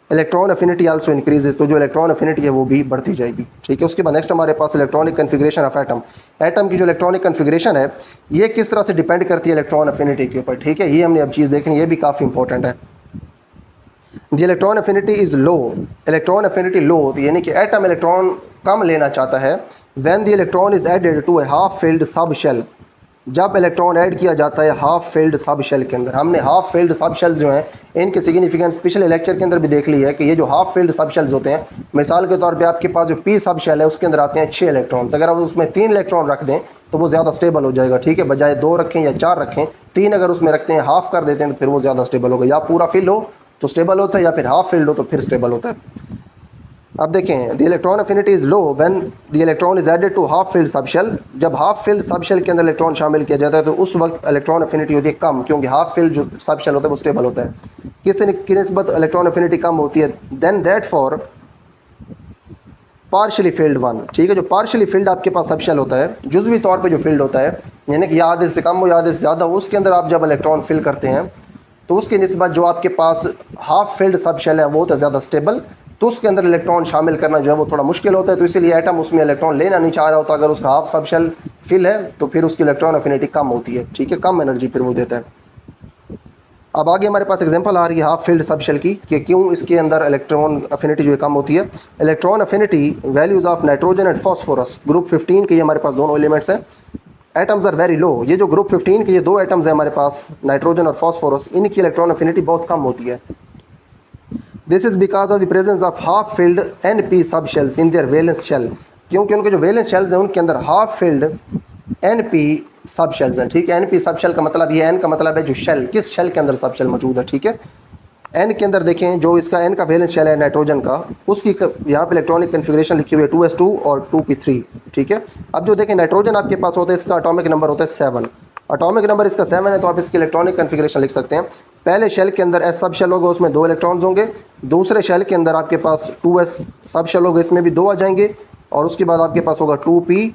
इलेक्ट्रॉन अफिनिटी आल्सो इंक्रीजेज, तो जो इलेक्ट्रॉन अफिनिटी है वो भी बढ़ती जाएगी, ठीक है। उसके बाद नेक्स्ट हमारे पास electronic configuration of atom. Atom की जो इलेक्ट्रॉनिक कन्फिग्रेशन है ये किस तरह से डिपेंड करती है इलेक्ट्रॉन अफिनिटी के ऊपर, ठीक है। ये हमने अब चीज़ देखनी, ये भी काफ़ी इंपॉर्टेंट है। The electron affinity is low, electron affinity low होती है, यानी कि एटम इलेक्ट्रॉन कम लेना चाहता है। When the electron is added to a half filled subshell, जब इलेक्ट्रॉन ऐड किया जाता है हाफ फिल्ड सब शेल के अंदर। हमने हाफ फिल्ड सब शेल्स जो हैं इनके सिग्निफिकेंस पिछले लेक्चर के अंदर भी देख ली है कि ये जो हाफ फिल्ड सब शेल्स होते हैं, मिसाल के तौर पे आपके पास जो पी सब शेल है उसके अंदर आते हैं 6 इलेक्ट्रॉन्स, अगर आप उसमें 3 इलेक्ट्रॉन रख दें तो वो ज़्यादा स्टेबल हो जाएगा, ठीक है। बजाय 2 रखें या 4 रखें, 3 अगर उसमें रखते हैं, हाफ कर देते हैं तो फिर वो ज़्यादा स्टेबल होगा। या पूरा फिल हो तो स्टेबल होता है या फिर हाफ फिल्ड हो तो फिर स्टेबल होता है। अब देखें the electron affinity is low when the electron is added to half filled subshell, जब हाफ फिल्ड सब शेल के अंदर इलेक्ट्रॉन शामिल किया जाता है तो उस वक्त इलेक्ट्रॉन अफिनिटी होती है कम, क्योंकि हाफ फिल्ड जो सब शेल होता है वो स्टेबल होता है। की निस्बत इलेक्ट्रॉन अफिनिटी कम होती है than that for partially filled one, ठीक है। जो पार्शली फिल्ड आपके पास सब शेल होता है, जुज़वी तौर पे जो फील्ड होता है, यानी कि या आधे से कम हो या आधे से ज़्यादा हो, उसके अंदर आप जब इलेक्ट्रॉन फिल करते हैं तो उसकी निस्बत जो आपके पास हाफ फिल्ड सब शेल है वो होता है ज़्यादा स्टेबल, तो उसके अंदर इलेक्ट्रॉन शामिल करना जो है वो थोड़ा मुश्किल होता है। तो इसीलिए एटम उसमें इलेक्ट्रॉन लेना नहीं चाह रहा होता। अगर उसका हाफ सब शेल फिल है तो फिर उसकी इलेक्ट्रॉन अफिनिटी कम होती है, ठीक है, कम एनर्जी फिर वो देता है। अब आगे हमारे पास एग्जांपल आ रही है हाफ फिल्ड सब शेल की कि क्यों इसके अंदर इलेक्ट्रॉन अफिनिटी जो है कम होती है। Electron affinity values of nitrogen and phosphorus, group 15 के ये हमारे पास दोनों एलिमेंट्स हैं। एटम्स आर वेरी लो, ये जो ग्रुप 15 के ये 2 एटम्स हैं हमारे पास, नाइट्रोजन और फॉस्फोरस, इनकी इलेक्ट्रॉन अफिनिटी बहुत कम होती है। This is because of the presence of half filled NP subshells in their valence shell, क्योंकि उनके जो वैलेंस शेल्स हैं उनके अंदर हाफ फिल्ड NP सब शेल्स हैं, ठीक है। NP सब शेल का मतलब ये, N का मतलब है जो शेल, किस शेल के अंदर सब शेल मौजूद है, ठीक है। N के अंदर देखें जो इसका N का वैलेंस शेल है नाइट्रोजन का, उसकी यहाँ पे इलेक्ट्रॉनिक कन्फिग्रेशन लिखी हुई है 2s2 और 2p3, ठीक है। अब जो देखें नाइट्रोजन आपके पास होता है, इसका एटॉमिक नंबर होता है 7, एटॉमिक नंबर इसका 7 है, तो आप इसकी इलेक्ट्रॉनिक कन्फिग्रेशन लिख सकते हैं। पहले शेल के अंदर S सब शेल होगा, उसमें 2 इलेक्ट्रॉन्स होंगे। दूसरे शेल के अंदर आपके पास 2s सब शेल होगा, इसमें भी 2 आ जाएंगे। और उसके बाद आपके पास होगा 2p,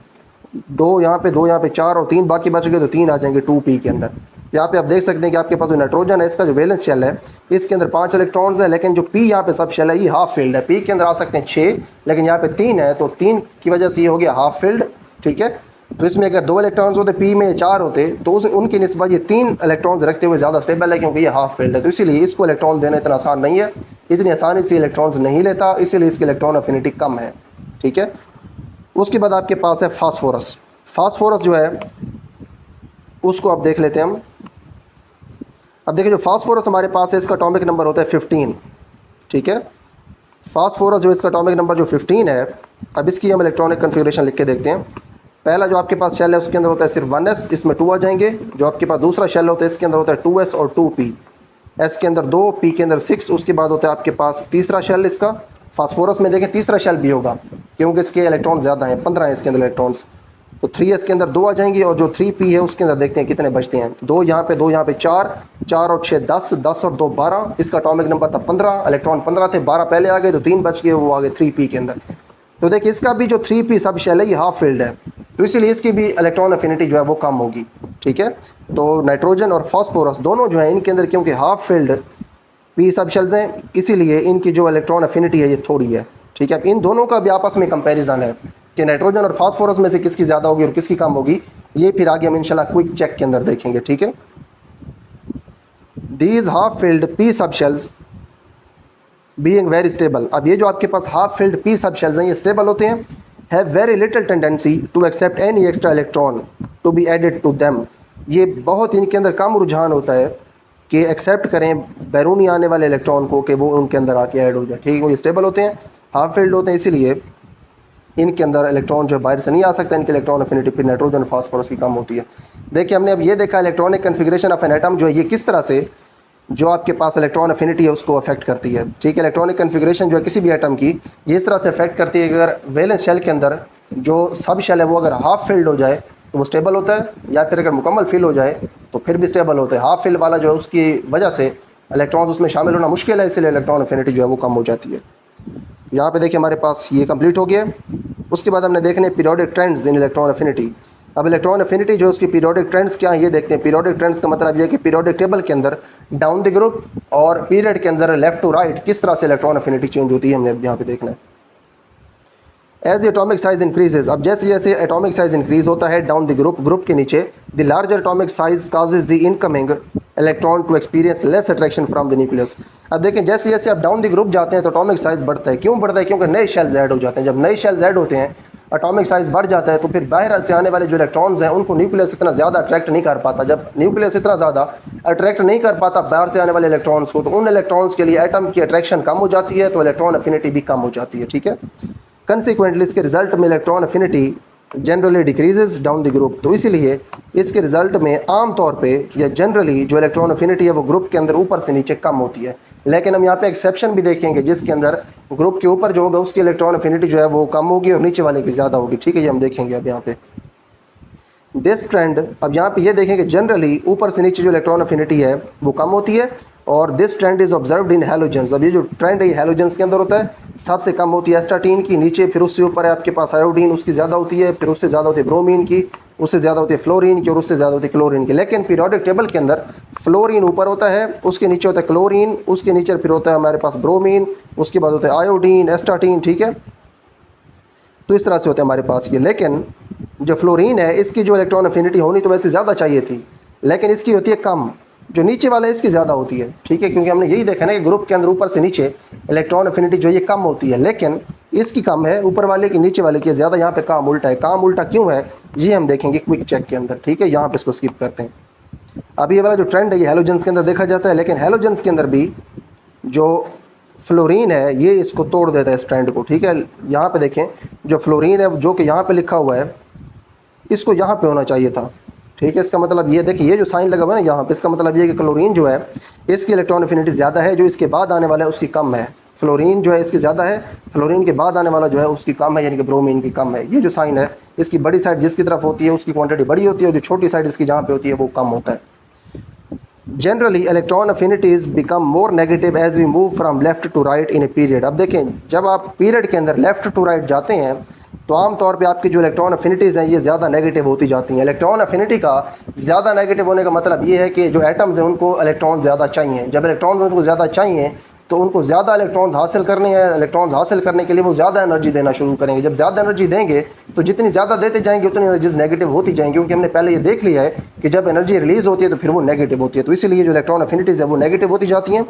2 यहाँ पे 2 यहाँ पे 4 और 3 बाकी बच गए तो 3 आ जाएंगे 2p के अंदर। यहाँ पे आप देख सकते हैं कि आपके पास जो नाइट्रोजन है इसका जो वैलेंस शेल है इसके अंदर 5 इलेक्ट्रॉन्स है, लेकिन जो p यहाँ पे सब शेल है ये हाफ फील्ड है। p के अंदर आ सकते हैं 6, लेकिन यहाँ पे 3 है, तो 3 की वजह से ये हो गया हाफ फील्ड, ठीक है। तो इसमें अगर 2 इलेक्ट्रॉन्स होते, p में 4 होते, तो उनकी निस्बत ये 3 इलेक्ट्रॉन्स रखते हुए ज़्यादा स्टेबल है, क्योंकि ये हाफ फील्ड है। तो इसीलिए इसको इलेक्ट्रॉन देना इतना आसान नहीं है, इतनी आसानी से इलेक्ट्रॉन्स नहीं लेता, इसीलिए इसकी इलेक्ट्रॉन अफिनिटी कम है, ठीक है। उसके बाद आपके पास है फास्फोरस। फास्फोरस जो है उसको आप देख लेते हैं हम। अब देखिए जो फास्फोरस हमारे पास है इसका एटॉमिक नंबर होता है 15, ठीक है। फास्फोरस जो इसका एटॉमिक नंबर जो 15 है, अब इसकी हम इलेक्ट्रॉनिक कन्फिग्रेशन लिख के देखते हैं। पहला जो आपके पास शेल है उसके अंदर होता है सिर्फ 1s, इसमें 2 आ जाएंगे। जो आपके पास दूसरा शेल होता है इसके अंदर होता है 2s और 2p, s के अंदर 2, p के अंदर 6। उसके बाद होता है आपके पास तीसरा शेल इसका, फास्फोरस में देखें तीसरा शेल भी होगा क्योंकि इसके इलेक्ट्रॉन ज़्यादा हैं, 15 हैं इसके अंदर इलेक्ट्रॉन्स, तो 3s के अंदर 2 आ जाएंगे। और जो 3p है उसके अंदर देखते हैं कितने बचते हैं, 2 यहाँ पे 2 यहाँ पे 4, 4 और 6 10, 10 और 2 12, इसका एटॉमिक नंबर था 15, इलेक्ट्रॉन 15 थे, 12 पहले आ गए तो 3 बच गए, वो आ गए 3p के अंदर। तो देखिए इसका भी जो 3p सब शेल है ये हाफ फील्ड है, तो इसीलिए इसकी भी इलेक्ट्रॉन अफिनिटी जो है वो कम होगी। ठीक है, तो नाइट्रोजन और फास्फोरस दोनों जो है इनके अंदर क्योंकि half filled p sub shells हैं, इसीलिए इनकी जो इलेक्ट्रॉन अफिनिटी है ये थोड़ी है। ठीक है, अब इन दोनों का भी आपस में कंपैरिजन है कि नाइट्रोजन और फास्फोरस में से किसकी ज़्यादा होगी और किसकी कम होगी, ये फिर आगे हम इंशाल्लाह क्विक चेक के अंदर देखेंगे। ठीक है, these half filled p sub shells being very stable, अब ये जो आपके पास half filled p sub shells हैं ये स्टेबल होते हैं, have very little tendency to accept any extra electron to be added to them, ये बहुत इनके अंदर कम रुझान होता है कि एक्सेप्ट करें बैरूनी आने वाले इलेक्ट्रॉन को कि वो उनके अंदर आके ऐड हो जाए। ठीक है, ये स्टेबल होते हैं, हाफ फील्ड होते हैं, इसीलिए इनके अंदर इलेक्ट्रॉन जो बाहर से नहीं आ सकता, इनकी इलेक्ट्रॉन अफिनिटी फिर नाइट्रोजन फास्फोरस की कम होती है। देखिए हमने अब ये देखा electronic configuration of an atom जो है ये किस तरह से जो आपके पास इलेक्ट्रॉन अफिनिटी है उसको अफेक्ट करती है। ठीक है, इलेक्ट्रॉनिक कन्फिग्रेशन जो है किसी भी एटम की ये इस तरह से अफेक्ट करती है कि अगर वैलेंस शेल के अंदर जो सब शेल है वो अगर हाफ फिल्ड हो जाए तो वो स्टेबल होता है, या फिर अगर मुकम्मल फिल हो जाए तो फिर भी स्टेबल होता है। हाफ फिल वाला जो है उसकी वजह से इलेक्ट्रॉन उसमें शामिल होना मुश्किल है, इसलिए इलेक्ट्रॉन अफिनिटी जो है वो कम हो जाती है। यहाँ पे देखिए हमारे पास ये कंप्लीट हो गया। उसके बाद हमने देखने periodic trends in electron affinity. अब इलेक्ट्रॉन अफिनिटी जो उसकी पीरियोडिक ट्रेंड्स क्या है ये देखते हैं। पीरियोडिक ट्रेंड्स का मतलब ये है कि पीरियोडिक टेबल के अंदर डाउन द ग्रुप और पीरियड के अंदर लेफ्ट टू राइट किस तरह से इलेक्ट्रॉन अफिनिटी चेंज होती है, हमने यहाँ पे देखना है। एज एटॉमिक साइज इंक्रीजेज, अब जैसे जैसे एटॉमिक साइज इंक्रीज होता है डाउन द ग्रुप के नीचे, the larger atomic size causes the incoming electron to experience less attraction from the nucleus. अब देखें जैसे जैसे आप डाउन द ग्रुप जाते हैं तो एटॉमिक साइज बढ़ता है। क्यों बढ़ता है? क्योंकि नए शेल्स ऐड हो जाते हैं। जब नए शेल्स ऐड होते हैं एटॉमिक साइज बढ़ जाता है तो फिर बाहर से आने वाले जो इलेक्ट्रॉन्स हैं उनको न्यूक्लियस इतना ज़्यादा अट्रैक्ट नहीं कर पाता। जब न्यूक्लियस इतना ज़्यादा अट्रैक्ट नहीं कर पाता बाहर से आने वाले इलेक्ट्रॉन्स को, तो उन इलेक्ट्रॉन्स के लिए एटम की अट्रैक्शन कम हो जाती है, तो इलेक्ट्रॉन अफिनिटी भी कम हो जाती है। ठीक है, कंसिक्वेंटली इसके रिजल्ट में electron affinity generally decreases down the group. तो इसीलिए इसके रिजल्ट में आम तौर पे या जनरली जो इलेक्ट्रॉन अफिनिटी है वो ग्रुप के अंदर ऊपर से नीचे कम होती है। लेकिन हम यहाँ पे एक्सेप्शन भी देखेंगे जिसके अंदर ग्रुप के ऊपर जो होगा उसकी इलेक्ट्रॉन अफिनिटी जो है वो कम होगी और नीचे वाले की ज़्यादा होगी। ठीक है, ये हम देखेंगे अब यहाँ पे दिस ट्रेंड। अब यहाँ पे ये देखेंगे जनरली ऊपर से नीचे जो इलेक्ट्रॉन अफिनिटी है वो कम होती है, और this trend is observed in halogens. अब ये जो ट्रेंड है ये हैलोजेंस के अंदर होता है, सबसे कम होती है एस्टाटीन की, नीचे फिर उससे ऊपर है आपके पास आयोडीन, उसकी ज़्यादा होती है, फिर उससे ज़्यादा होती है ब्रोमीन की, उससे ज़्यादा होती है फ्लोरीन की, और उससे ज़्यादा होती है क्लोरीन की। लेकिन पीरियोडिक टेबल के अंदर फ्लोरीन ऊपर होता है, उसके नीचे होता है क्लोरीन, उसके नीचे फिर होता है हमारे पास ब्रोमीन, उसके बाद होता है आयोडीन, एस्टाटीन। ठीक है, तो इस तरह से होता है हमारे पास ये। लेकिन जो फ्लोरीन है इसकी जो इलेक्ट्रॉन अफिनिटी होनी तो वैसे ज़्यादा चाहिए थी, लेकिन इसकी होती है कम, जो नीचे वाला है इसकी ज़्यादा होती है। ठीक है, क्योंकि हमने यही देखा ना कि ग्रुप के अंदर ऊपर से नीचे इलेक्ट्रॉन अफिनिटी जो ये कम होती है, लेकिन इसकी कम है ऊपर वाले की, नीचे वाले की ज़्यादा। यहाँ पे काम उल्टा है। काम उल्टा क्यों है ये हम देखेंगे क्विक चेक के अंदर। ठीक है, यहाँ पे इसको स्किप करते हैं। अब ये वाला जो ट्रेंड है ये हैलोजेंस के अंदर देखा जाता है, लेकिन हैलोजेंस के अंदर भी जो फ्लोरीन है ये इसको तोड़ देता है इस ट्रेंड को। ठीक है, यहाँ पे देखें जो फ्लोरीन है जो कि यहाँ पे लिखा हुआ है इसको यहाँ पे होना चाहिए था। ठीक है, इसका मतलब ये देखिए ये जो साइन लगा हुआ है ना यहाँ पे, इसका मतलब ये कि क्लोरीन जो है इसकी इलेक्ट्रॉन अफिनिटी ज़्यादा है, जो इसके बाद आने वाला है उसकी कम है। फ्लोरीन जो है इसकी ज़्यादा है, फ्लोरीन के बाद आने वाला जो है उसकी कम है, यानी कि ब्रोमीन की कम है। ये जो साइन है इसकी बड़ी साइड जिसकी तरफ होती है उसकी क्वांटिटी बड़ी होती है, और जो छोटी साइड इसकी जहाँ पे होती है वो कम होता है। Generally electron affinities become more negative as we move from left to right in a period. अब देखें जब आप पीरियड के अंदर लेफ्ट टू राइट जाते हैं तो आम तौर पे आपकी जो इलेक्ट्रॉन अफिनिटीज़ हैं ये ज़्यादा नेगेटिव होती जाती हैं। इलेक्ट्रॉन अफिनिटी का ज़्यादा नेगेटिव होने का मतलब ये है कि जो एटम्स हैं उनको इलेक्ट्रॉन ज़्यादा चाहिए। जब इलेक्ट्रॉन उनको ज़्यादा चाहिए तो उनको ज़्यादा इलेक्ट्रॉन्स हासिल करने हैं। इलेक्ट्रॉन्स हासिल करने के लिए वो ज़्यादा एनर्जी देना शुरू करेंगे। जब ज़्यादा एनर्जी देंगे तो जितनी ज़्यादा देते जाएंगे उतनी एनर्जीज नेगेटिव होती जाएंगी, क्योंकि हमने पहले ये देख लिया है कि जब एनर्जी रिलीज़ होती है तो फिर वो नेगेटिव होती है। तो इसीलिए जो इलेक्ट्रॉन अफिनिटीज़ है वो नेगेटिव होती जाती हैं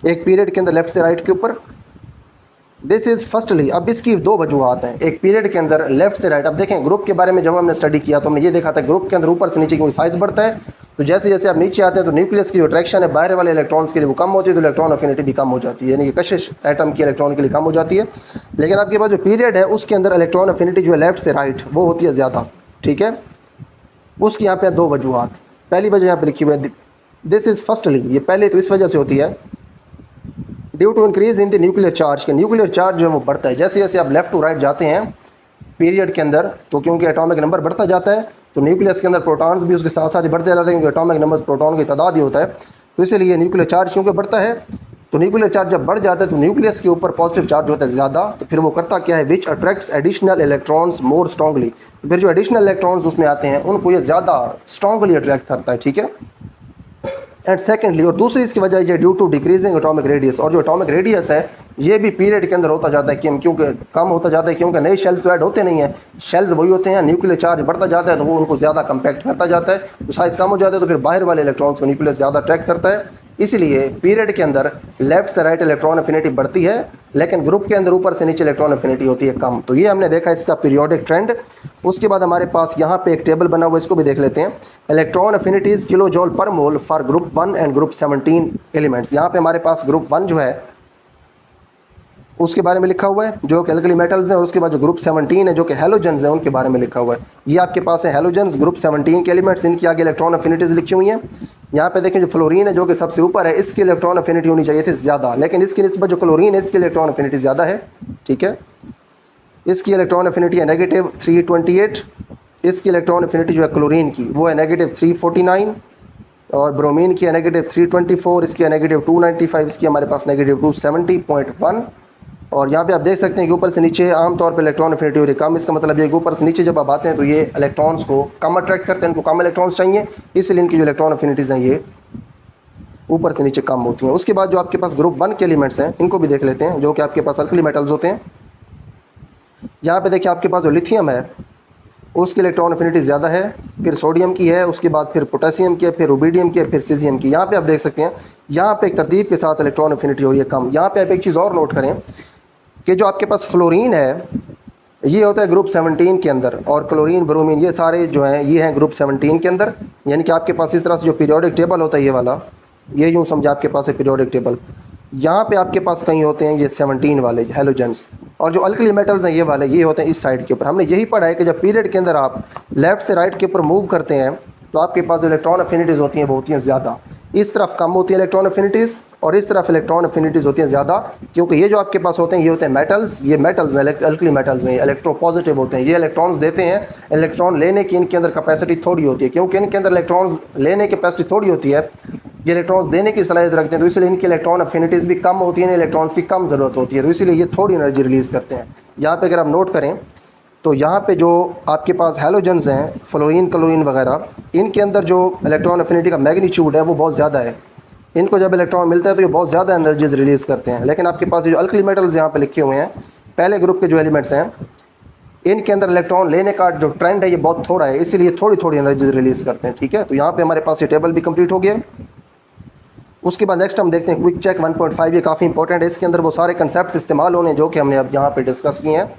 एक पीरियड के अंदर लेफ्ट से राइट के ऊपर। दिस इज़ फर्स्टली, अब इसकी दो वजूहत हैं एक पीरियड के अंदर लेफ्ट से राइट। अब देखें ग्रुप के बारे में जब हमने स्टडी किया तो हमने ये देखा था ग्रुप के अंदर ऊपर से नीचे क्योंकि साइज बढ़ता है, तो जैसे जैसे आप नीचे आते हैं तो न्यूक्लियस की जो अट्रैक्शन है बाहर वाले इलेक्ट्रॉन्स के लिए वो कम होती है, तो इलेक्ट्रॉन अफिनिटी भी कम हो जाती है, यानी कि कशिश एटम की इलेक्ट्रॉन के लिए कम हो जाती है। लेकिन आपके पास जो पीरियड है उसके अंदर इलेक्ट्रॉन अफिनिटी जो है लेफ्ट से राइट वो होती है ज़्यादा। ठीक है, उसकी यहाँ पे दो वजूहत। पहली वजह यहाँ पे लिखी हुई है दिस इज़ फर्स्टली, ये पहले तो इस वजह से होती है due to increase in the nuclear charge, के न्यूक्लियर चार्ज जो है वो बढ़ता है जैसे जैसे आप लेफ्ट टू राइट जाते हैं पीरियड के अंदर। तो क्योंकि एटॉमिक नंबर बढ़ता जाता है तो न्यूक्लियस के अंदर प्रोटॉन्स भी उसके साथ साथ ही बढ़ते जाते हैं, क्योंकि एटॉमिक नंबर प्रोटॉन की तादाद ही होता है। तो इसलिए न्यूक्लियर चार्ज क्योंकि बढ़ता है, तो न्यूक्लियर चार्ज जब बढ़ जाता है तो न्यूक्लियस के ऊपर पॉजिटिव चार्ज होता है ज़्यादा, तो फिर वो करता क्या है, which attracts additional electrons more strongly, तो फिर जो एडिशनल इलेक्ट्रॉन्स उसमें आते हैं उनको ये ज़्यादा स्ट्रांगली अट्रैक्ट करता है, ठीक है। एंड सेकेंडली, और दूसरी इसकी वजह ये due to decreasing atomic radius, और जो एटॉमिक रेडियस है ये भी पीरियड के अंदर होता जाता है, क्योंकि कम होता जाता है, क्योंकि नए शेल्स तो ऐड होते नहीं हैं, शेल्स वही होते हैं, न्यूक्लियर चार्ज बढ़ता जाता है तो वो उनको ज़्यादा कंपैक्ट करता जाता है, तो साइज़ कम हो जाता है, तो फिर बाहर वाले इलेक्ट्रॉन्स को न्यूक्लियस ज़्यादा अट्रैक्ट करता है। इसलिए पीरियड के अंदर लेफ्ट से राइट इलेक्ट्रॉन अफिनिटी बढ़ती है, लेकिन ग्रुप के अंदर ऊपर से नीचे इलेक्ट्रॉन अफिनिटी होती है कम। तो ये हमने देखा इसका पीरियोडिक ट्रेंड। उसके बाद हमारे पास यहाँ पे एक टेबल बना हुआ है, इसको भी देख लेते हैं। Electron अफिनिटीज़ kilo joule per mole for group 1 and group 17 elements. यहाँ पे हमारे पास ग्रुप 1 जो है उसके बारे में लिखा हुआ है जो कि एल्कली मेटल्स हैं, और उसके बाद जो ग्रुप 17 है जो कि हैलोजेंस हैं उनके बारे में लिखा हुआ है। ये आपके पास है हैलोजेंस ग्रुप 17 के एलिमेंट्स, इनकी आगे इलेक्ट्रॉन अफिनिटीज़ लिखी हुई हैं। यहाँ पे देखें जो फ्लोरीन है जो कि सबसे ऊपर है, इसकी इलेक्ट्रॉन अफिनिटी होनी चाहिए थी ज़्यादा, लेकिन इसकी निस्बत जो क्लोरीन है इसकी इलेक्ट्रॉन अफिनिटी ज़्यादा है, ठीक है। इसकी इलेक्ट्रॉन अफिनिटी है नेगेटिव 328, इसकी इलेक्ट्रॉन अफिनिटी जो है क्लोरीन की वो है नेगेटिव 349, और ब्रोमीन की है नेगेटिव 324, इसकी है नेगेटिव 295, इसकी हमारे पास नेगेटिव 270.1। और यहाँ पे आप देख सकते हैं कि ऊपर से नीचे आमतौर पे इलेक्ट्रॉन अफिनिटी हो रही है कम। इसका मतलब ये कि ऊपर से नीचे जब आप आते हैं तो ये इलेक्ट्रॉन्स को कम अट्रैक्ट करते हैं, इनको कम इलेक्ट्रॉन्स चाहिए, इसलिए इनकी जो इलेक्ट्रॉन अफिनिटीज़ हैं ये ऊपर से नीचे कम होती हैं। उसके बाद जो आपके पास ग्रुप 1 के एलिमेंट्स हैं इनको भी देख लेते हैं जो कि आपके पास अल्कली मेटल्स होते हैं। यहाँ पे देखिए आपके पास जो लिथियम है उसकी इलेक्ट्रॉन अफिनिटी ज़्यादा है, फिर सोडियम की है, उसके बाद फिर पोटेशियम की है, फिर रुबिडियम की है, फिर सीजियम की। यहाँ पे आप देख सकते हैं यहाँ पे एक तरतीब के साथ इलेक्ट्रॉन अफिनिटी हो रही है कम। यहाँ पे आप एक चीज़ और नोट करें कि जो आपके पास फ्लोरीन है ये होता है ग्रुप 17 के अंदर, और क्लोरीन ब्रोमीन ये सारे जो हैं ये हैं ग्रुप 17 के अंदर। यानी कि आपके पास इस तरह से जो पीरियोडिक टेबल होता है ये वाला, ये यूँ समझे आपके पास है पीरियोडिक टेबल, यहाँ पे आपके पास कहीं होते हैं ये 17 वाले हैलोजेंस, और जो अल्कली मेटल्स हैं ये वाले ये होते हैं इस साइड के ऊपर। हमने यही पढ़ा है कि जब पीरियड के अंदर आप लेफ़्ट से राइट के ऊपर मूव करते हैं तो आपके पास इलेक्ट्रॉन अफिनिटीज़ होती हैं वो होती हैं ज़्यादा, इस तरफ कम होती है इलेक्ट्रॉन अफिनिटीज़ और इस तरफ इलेक्ट्रॉन अफिनिटीज़ होती हैं ज़्यादा, क्योंकि ये जो आपके पास होते हैं ये होते हैं मेटल्स, ये मेटल्स हैं अल्कली मेटल्स हैं, इलेक्ट्रो पॉजिटिव होते हैं, ये इलेक्ट्रॉन्स देते हैं, इलेक्ट्रॉन लेने की इनके अंदर कैपेसिटी थोड़ी होती है, क्योंकि इनके अंदर इलेक्ट्रॉन्स लेने की कैपेसिटी थोड़ी होती है, ये इलेक्ट्रॉन्स देने की सलाहियत रखते हैं, तो इसलिए इनकी इलेक्ट्रॉन अफिनिटीज़ भी कम होती हैं, इलेक्ट्रॉन्स की कम ज़रूरत होती है, तो इसलिए ये थोड़ी एनर्जी रिलीज़ करते हैं। यहाँ पे अगर आप नोट करें तो यहाँ पे जो आपके पास हैलोजेंस हैं फ्लोरीन क्लोरीन वगैरह, इनके अंदर जो इलेक्ट्रॉन अफिनिटी का मैग्नीट्यूड है वो बहुत ज़्यादा है, इनको जब इलेक्ट्रॉन मिलता है तो ये बहुत ज़्यादा एनर्जीज रिलीज़ करते हैं। लेकिन आपके पास जो अल्कली मेटल्स यहाँ पे लिखे हुए हैं पहले ग्रुप के जो एलिमेंट्स हैं इनके अंदर इलेक्ट्रॉन लेने का जो ट्रेंड है ये बहुत थोड़ा है, इसीलिए थोड़ी थोड़ी एनर्जीज रिलीज़ करते हैं, ठीक है। तो यहाँ पर हमारे पास ये टेबल भी कम्प्लीट हो गया। उसके बाद नेक्स्ट हम देखते हैं क्विक चेक 1.5, ये काफ़ी इंपॉर्टेंट है, इसके अंदर वो सारे कंसेप्ट इस्तेमाल होने जो कि हमने अब यहाँ पे डिस्कस किए हैं।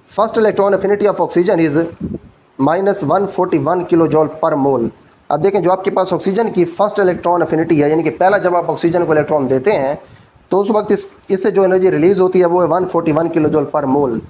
First electron affinity of oxygen is -141 kilo joule per मोल। अब देखें जो आपके पास ऑक्सीजन की फर्स्ट इलेक्ट्रॉन अफिनिटी है, यानी कि पहला जब आप ऑक्सीजन को इलेक्ट्रॉन देते हैं तो उस वक्त इससे जो एनर्जी रिलीज़ होती है वो है 141 kilo joule per mole.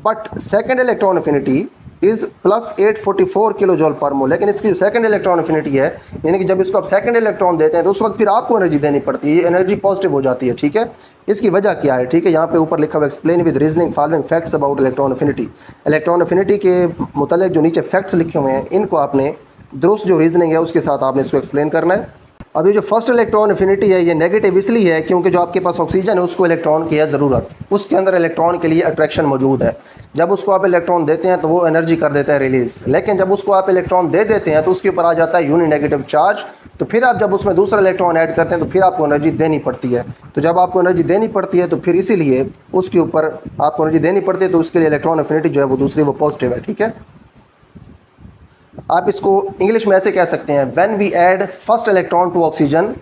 But second electron affinity is +844 kilo joule per mole. लेकिन इसकी जो सेकंड इलेक्ट्रॉन अफिनिटी है, यानी कि जब इसको आप सेकंड इलेक्ट्रॉन देते हैं तो उस वक्त फिर आपको एनर्जी देनी पड़ती है, ये एनर्जी पॉजिटिव हो जाती है, ठीक है। इसकी वजह क्या है, ठीक है, यहाँ पे ऊपर लिखा हुआ explain with reasoning following facts about electron affinity. Electron affinity के मुतालिक जो नीचे फैक्ट्स लिखे हुए हैं इनको आपने दुरुस्त जो रीजनिंग है उसके साथ आपने इसको एक्सप्लेन करना है। अब ये जो फर्स्ट इलेक्ट्रॉन अफिनिटी है ये नेगेटिव इसलिए है क्योंकि जो आपके पास ऑक्सीजन है उसको इलेक्ट्रॉन की है ज़रूरत, उसके अंदर इलेक्ट्रॉन के लिए अट्रैक्शन मौजूद है। जब उसको आप इलेक्ट्रॉन देते हैं तो वो एनर्जी कर देता है रिलीज़, लेकिन जब उसको आप इलेक्ट्रॉन दे देते हैं तो उसके ऊपर आ जाता है यूनि नेगेटिव चार्ज, तो फिर आप जब उसमें दूसरा इलेक्ट्रॉन ऐड करते हैं तो फिर आपको एनर्जी देनी पड़ती है। तो जब आपको एनर्जी देनी पड़ती है तो फिर इसीलिए उसके ऊपर आपको एनर्जी देनी पड़ती है, तो उसके लिए इलेक्ट्रॉन अफिनिटी जो है वो दूसरी वो पॉजिटिव है, ठीक है। आप इसको इंग्लिश में ऐसे कह सकते हैं, when we add first electron to oxygen,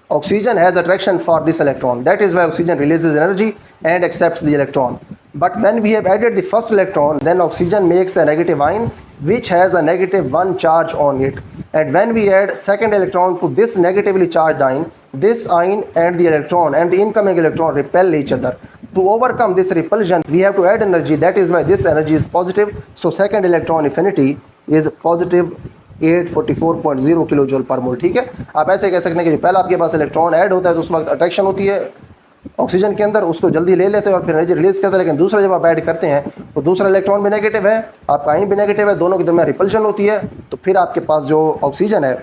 oxygen has attraction for this electron, that is why oxygen releases energy and accepts the electron. But when we have added the first electron, then oxygen makes a negative ion which has a -1 charge on it, and when we add second electron to this negatively charged ion, this ion and the electron and the incoming electron repel each other. To overcome this repulsion we have to add energy, that is why this energy is positive. So second electron affinity is positive 844.0 kilo joule per mole, ठीक है। आप ऐसे कह सकते हैं कि जो पहला आपके पास इलेक्ट्रॉन ऐड होता है तो उस वक्त अट्रैक्शन होती है ऑक्सीजन के अंदर, उसको जल्दी ले लेते हैं और फिर एनर्जी रिलीज़ करते हैं, लेकिन दूसरा जब आप ऐड करते हैं तो दूसरा इलेक्ट्रॉन भी नेगेटिव है, आपका आयन भी नेगेटिव है, दोनों की दरमियान रिपल्शन होती है, तो फिर आपके पास जो ऑक्सीजन है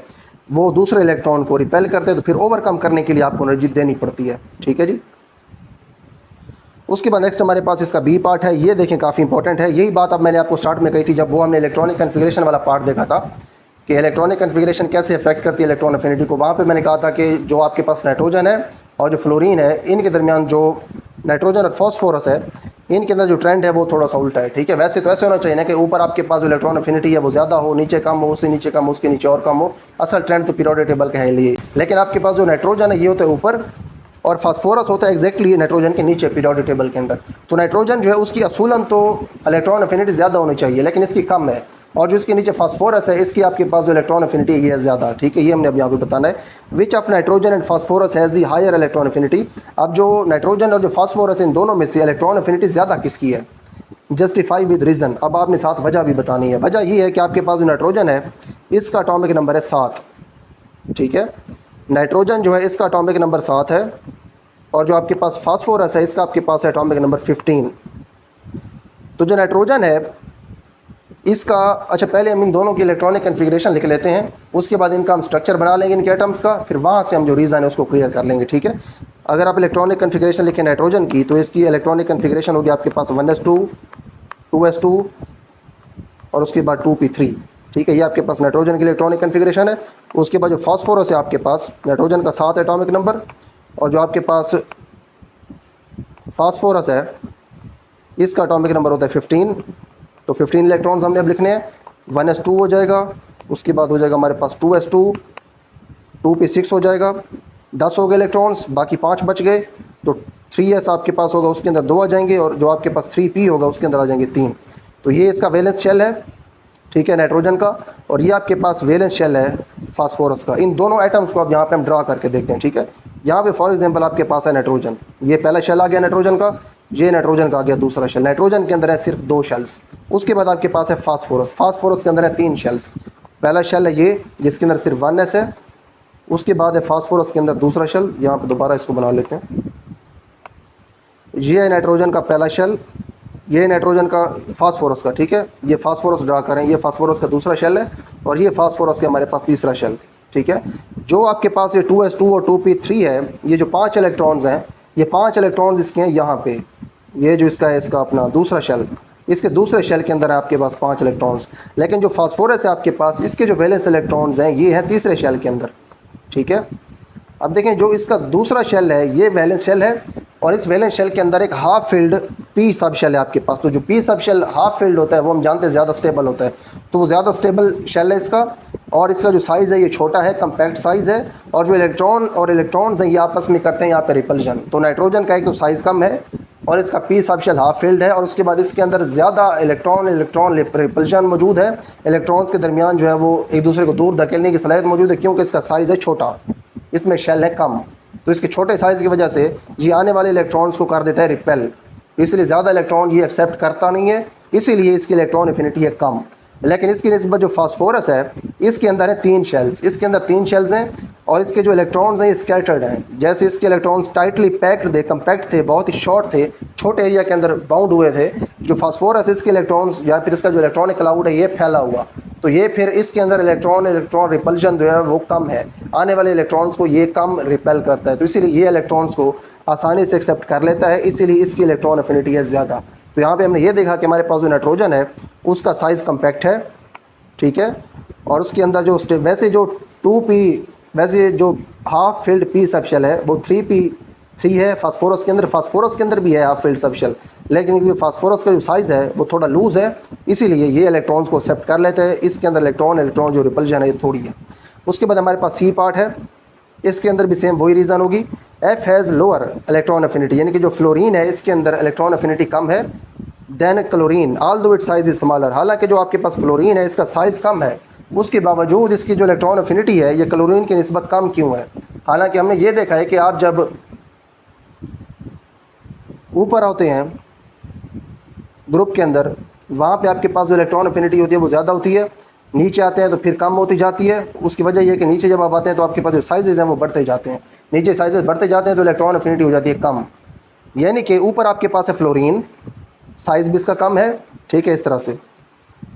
वो दूसरे इलेक्ट्रॉन को रिपेल करते हैं, तो फिर ओवरकम करने के लिए आपको एनर्जी देनी पड़ती है। ठीक है जी। उसके बाद नेक्स्ट हमारे पास इसका बी पार्ट है। ये देखें काफ़ी इंपॉर्टेंट है। यही बात अब मैंने आपको स्टार्ट में कही थी जब वो हमने इलेक्ट्रॉनिक कन्फिगरेशन वाला पार्ट देखा था कि इलेक्ट्रॉनिक कन्फिगरेशन कैसे अफेक्ट करती है इलेक्ट्रॉन अफिनिटी को। वहाँ पे मैंने कहा था कि जो आपके पास नाइट्रोजन है और जो फ्लोरीन है, इनके दरमियान जो नाइट्रोजन और फॉस्फोरस है, इनके अंदर जो ट्रेंड है वो थोड़ा सा उल्टा है। ठीक है, वैसे तो ऐसे होना चाहिए ना कि ऊपर आपके पास जो इलेक्ट्रॉन अफिनिटी है वो ज़्यादा हो, नीचे कम हो, उससे नीचे कम हो, उसके नीचे और कम हो। असल ट्रेंड तो पीरियोडिक टेबल का है लिए, लेकिन आपके पास जो नाइट्रोजन है ये होता है ऊपर और फास्फोरस होता है एग्जैक्टली नाइट्रोजन के नीचे पीरियोडिक टेबल के अंदर। तो नाइट्रोजन जो है उसकी असूलन तो इलेक्ट्रॉन अफिनिटी ज़्यादा होनी चाहिए, लेकिन इसकी कम है। और जो इसके नीचे फास्फोरस है, इसकी आपके पास जो इलेक्ट्रॉन अफिनिटी ये है ज़्यादा। ठीक है, ये हमने अब यहाँ पे बताना है। Which of nitrogen and phosphorus has the higher electron affinity. अब जो नाइट्रोजन और जो फास्फोरस इन दोनों में से इलेक्ट्रॉन अफिनिटी ज़्यादा किसकी है, जस्टिफाई विद रीज़न। अब आपने साथ वजह भी बतानी है। वजह ये है कि आपके पास जो नाइट्रोजन है इसका एटॉमिक नंबर है 7। ठीक है, नाइट्रोजन जो है इसका एटॉमिक नंबर 7 है और जो आपके पास फास्फोरस है इसका आपके पास है एटॉमिक नंबर 15। तो जो नाइट्रोजन है इसका, अच्छा पहले हम इन दोनों की इलेक्ट्रॉनिक कन्फिगरेशन लिख लेते हैं, उसके बाद इनका हम स्ट्रक्चर बना लेंगे इनके एटम्स का, फिर वहाँ से हम जो रीज़न है उसको क्लियर कर लेंगे। ठीक है, अगर आप इलेक्ट्रॉनिक कन्फिगरेशन लिखें नाइट्रोजन की, तो इसकी इलेक्ट्रॉनिक कन्फिगरेशन होगी आपके पास 1s2 2s2 और उसके बाद 2p3। ठीक है, ये आपके पास नाइट्रोजन की इलेक्ट्रॉनिक कन्फिगरेशन है। उसके बाद जो फास्फोरस है आपके पास, नाइट्रोजन का 7 एटॉमिक नंबर और जो आपके पास फास्फोरस है इसका एटॉमिक नंबर होता है 15। तो 15 इलेक्ट्रॉन्स हमने अब लिखने हैं। 1s2 हो जाएगा, उसके बाद हो जाएगा हमारे पास 2s2, 2p6 हो जाएगा, 10 हो गए इलेक्ट्रॉन्स, बाकी 5 बच गए। तो 3s आपके पास होगा, उसके अंदर 2 आ जाएंगे और जो आपके पास 3p होगा उसके अंदर आ जाएंगे 3। तो ये इसका वैलेंस शेल है। ठीक है, नाइट्रोजन का, और ये आपके पास वैलेंस शेल है फास्फोरस का। इन दोनों एटम्स को अब यहाँ पे हम ड्रा करके देखते हैं। ठीक है, यहाँ पे फॉर एग्जांपल आपके पास है नाइट्रोजन, ये पहला शेल आ गया नाइट्रोजन का, ये नाइट्रोजन का आ गया दूसरा शेल। नाइट्रोजन के अंदर है सिर्फ 2 शेल्स। उसके बाद आपके पास है फास्फोरस, फास्फोरस के अंदर है 3 शेल्स। पहला शेल है ये जिसके अंदर सिर्फ 1s है, उसके बाद है फास्फोरस के अंदर दूसरा शेल। यहाँ पर दोबारा इसको बना लेते हैं। ये है नाइट्रोजन का पहला शेल, ये नाइट्रोजन का फास्फोरस का। ठीक है, ये फास्फोरस ड्रा करें, ये फास्फोरस का दूसरा शेल है और ये फास्फोरस के हमारे पास तीसरा शेल। ठीक है, जो आपके पास ये 2s2 और 2p3 है, ये जो 5 इलेक्ट्रॉन्स हैं, ये 5 इलेक्ट्रॉन्स इसके हैं यहाँ पे। ये जो इसका है इसका अपना दूसरा शेल, इसके दूसरे शेल के अंदर है आपके पास 5 इलेक्ट्रॉन्स। लेकिन जो फास्फोरस है आपके पास, इसके जो वैलेंस इलेक्ट्रॉन्स हैं ये हैं तीसरे शेल के अंदर। ठीक है, अब देखें जो इसका दूसरा शेल है ये वैलेंस शेल है और इस वैलेंस शेल के अंदर एक half filled P subshell है आपके पास। तो जो पी सब शेल हाफ फिल्ड होता है वो हम जानते हैं ज़्यादा स्टेबल होता है, तो वो ज़्यादा स्टेबल शेल है इसका। और इसका जो साइज़ है ये छोटा है, कम्पैक्ट साइज़ है। और जो इलेक्ट्रॉन और इलेक्ट्रॉन्स हैं ये आपस में करते हैं यहाँ पे रिपल्जन। तो नाइट्रोजन का एक तो साइज़ कम है और इसका पी सब शेल हाफ फिल्ड है और उसके बाद इसके अंदर ज़्यादा इलेक्ट्रॉन रिपल्जन मौजूद है। इलेक्ट्रॉन्स के दरमियान जो है वो एक दूसरे को दूर धकेलने की सलाहियत मौजूद है, क्योंकि इसका साइज़ है छोटा, इसमें शेल है कम। तो इसके छोटे साइज़ की वजह से ये आने वाले इलेक्ट्रॉन्स को कर देता है रिपेल, इसलिए ज़्यादा इलेक्ट्रॉन ये एक्सेप्ट करता नहीं है, इसीलिए इसकी इलेक्ट्रॉन एफिनिटी है कम। लेकिन इसकी निस्बत जो फास्फोरस है इसके अंदर है 3 शेल्स, इसके अंदर 3 शेल्स हैं और इसके जो इलेक्ट्रॉन्स हैं ये स्कैटर्ड हैं। जैसे इसके इलेक्ट्रॉन्स टाइटली पैक्ड थे, कम्पैक्ट थे, बहुत ही शॉर्ट थे, छोटे एरिया के अंदर बाउंड हुए थे। जो फास्फोरस इसके इलेक्ट्रॉन्स या फिर इसका जो इलेक्ट्रॉनिक क्लाउड है ये फैला हुआ, तो ये फिर इसके अंदर इलेक्ट्रॉन रिपल्जन जो है वो कम है, आने वाले इलेक्ट्रॉन्स को ये कम रिपेल करता है। तो इसीलिए ये इलेक्ट्रॉन्स को आसानी से एक्सेप्ट कर लेता है, इसीलिए इसकी इलेक्ट्रॉन एफिनिटी है ज़्यादा। तो यहाँ पे हमने ये देखा कि हमारे पास जो नाइट्रोजन है उसका साइज़ कम्पैक्ट है। ठीक है, और उसके अंदर जो वैसे जो 2p वैसे जो half filled P subshell है वो 3p3 है फास्फोरस के अंदर। फास्फोरस के अंदर भी है हाफ फील्ड सब शेल, लेकिन क्योंकि फास्फोरस का जो साइज़ है वो थोड़ा लूज़ है, इसीलिए ये इलेक्ट्रॉन्स को एक्सेप्ट कर लेते हैं। इसके अंदर इलेक्ट्रॉन जो रिपल्जन है ये थोड़ी है। उसके बाद हमारे पास सी पार्ट है, इसके अंदर भी सेम वही रीज़न होगी। F has lower electron affinity, यानी कि जो फ्लोरीन है इसके अंदर इलेक्ट्रॉन एफिनिटी कम है देन क्लोरीन ऑल दो इट साइज़ इज स्मॉलर। हालांकि जो आपके पास फ्लोरीन है इसका साइज़ कम है, उसके बावजूद इसकी जो इलेक्ट्रॉन एफिनिटी है ये क्लोरीन की निस्बत कम क्यों है? हालांकि हमने ये देखा है कि आप जब ऊपर होते हैं ग्रुप के अंदर, वहाँ पे आपके पास जो इलेक्ट्रॉन एफिनिटी होती है वो ज़्यादा होती है, नीचे आते हैं तो फिर कम होती जाती है। उसकी वजह यह है कि नीचे जब आप आते हैं तो आपके पास जो साइज़ हैं वो बढ़ते जाते हैं, नीचे साइज़ बढ़ते जाते हैं तो इलेक्ट्रॉन एफिनिटी हो जाती है कम। यानी कि ऊपर आपके पास है फ्लोरीन, साइज़ भी इसका कम है, ठीक है, इस तरह से।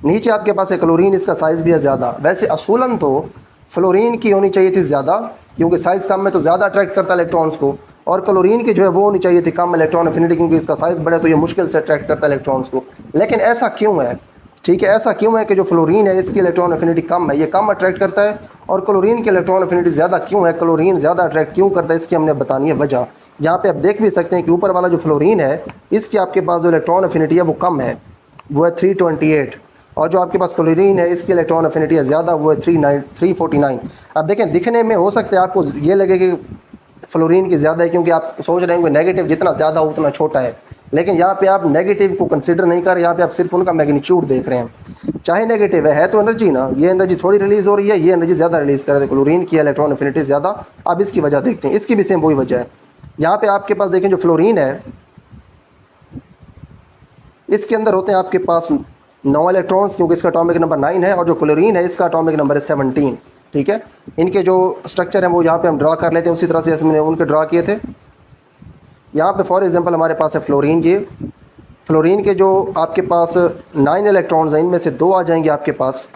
नीचे आपके पास है क्लोरीन, इसका साइज़ भी है ज़्यादा। वैसे असूलन तो फ्लोरीन की होनी चाहिए थी ज़्यादा, क्योंकि साइज़ कम है तो ज़्यादा अट्रैक्ट करता है इलेक्ट्रॉन्स को, और क्लोरीन की जो है वो होनी चाहिए थी कम इलेक्ट्रॉन एफिनिटी, क्योंकि इसका साइज़ बड़ा है तो ये मुश्किल से अट्रैक्ट करता है इलेक्ट्रॉन्स को। लेकिन ऐसा क्यों है? ठीक है, ऐसा क्यों है कि जो फ्लोरीन है इसकी इलेक्ट्रॉन एफिनिटी कम है, ये कम अट्रैक्ट करता है, और क्लोरीन की इलेक्ट्रॉन एफिनिटी ज़्यादा क्यों है, क्लोरीन ज़्यादा अट्रैक्ट क्यों करता है, इसकी हमने बतानी है वजह। यहाँ पे आप देख भी सकते हैं कि ऊपर वाला जो फ्लोरीन है इसकी आपके पास जो इलेक्ट्रॉन एफिनिटी है वो कम है, वो है 328, और जो आपके पास क्लोरीन है इसकी इलेक्ट्रॉन एफिनिटी है ज़्यादा, वो है 349। अब देखें, दिखने में हो सकता है आपको ये लगे कि फ्लोरीन की ज़्यादा है, क्योंकि आप सोच रहे होंगे नेगेटिव जितना ज़्यादा हो उतना छोटा है, लेकिन यहाँ पे आप नेगेटिव को कंसीडर नहीं कर रहे, यहाँ पे आप सिर्फ उनका मैग्नीट्यूड देख रहे हैं। चाहे नेगेटिव है तो एनर्जी ना, ये एनर्जी थोड़ी रिलीज़ हो रही है, ये एनर्जी ज़्यादा रिलीज़ कर रहे थे, क्लोरीन की इलेक्ट्रॉन एफिनिटी ज़्यादा। अब इसकी वजह देखते हैं, इसकी भी सेम वही वजह है। यहाँ पे आपके पास देखें जो फ्लोरीन है इसके अंदर होते हैं आपके पास 9 इलेक्ट्रॉन्स, क्योंकि इसका एटॉमिक नंबर 9 है, और जो क्लोरीन है इसका एटॉमिक नंबर है 17। ठीक है, इनके जो स्ट्रक्चर है वो यहाँ पे हम ड्रा कर लेते हैं उसी तरह से हमने उनके ड्रा किए थे। यहाँ पे फॉर एग्जांपल हमारे पास है फ्लोरीन। ये फ्लोरीन के जो आपके पास 9 इलेक्ट्रॉन्स हैं इनमें से 2 आ जाएंगे आपके पास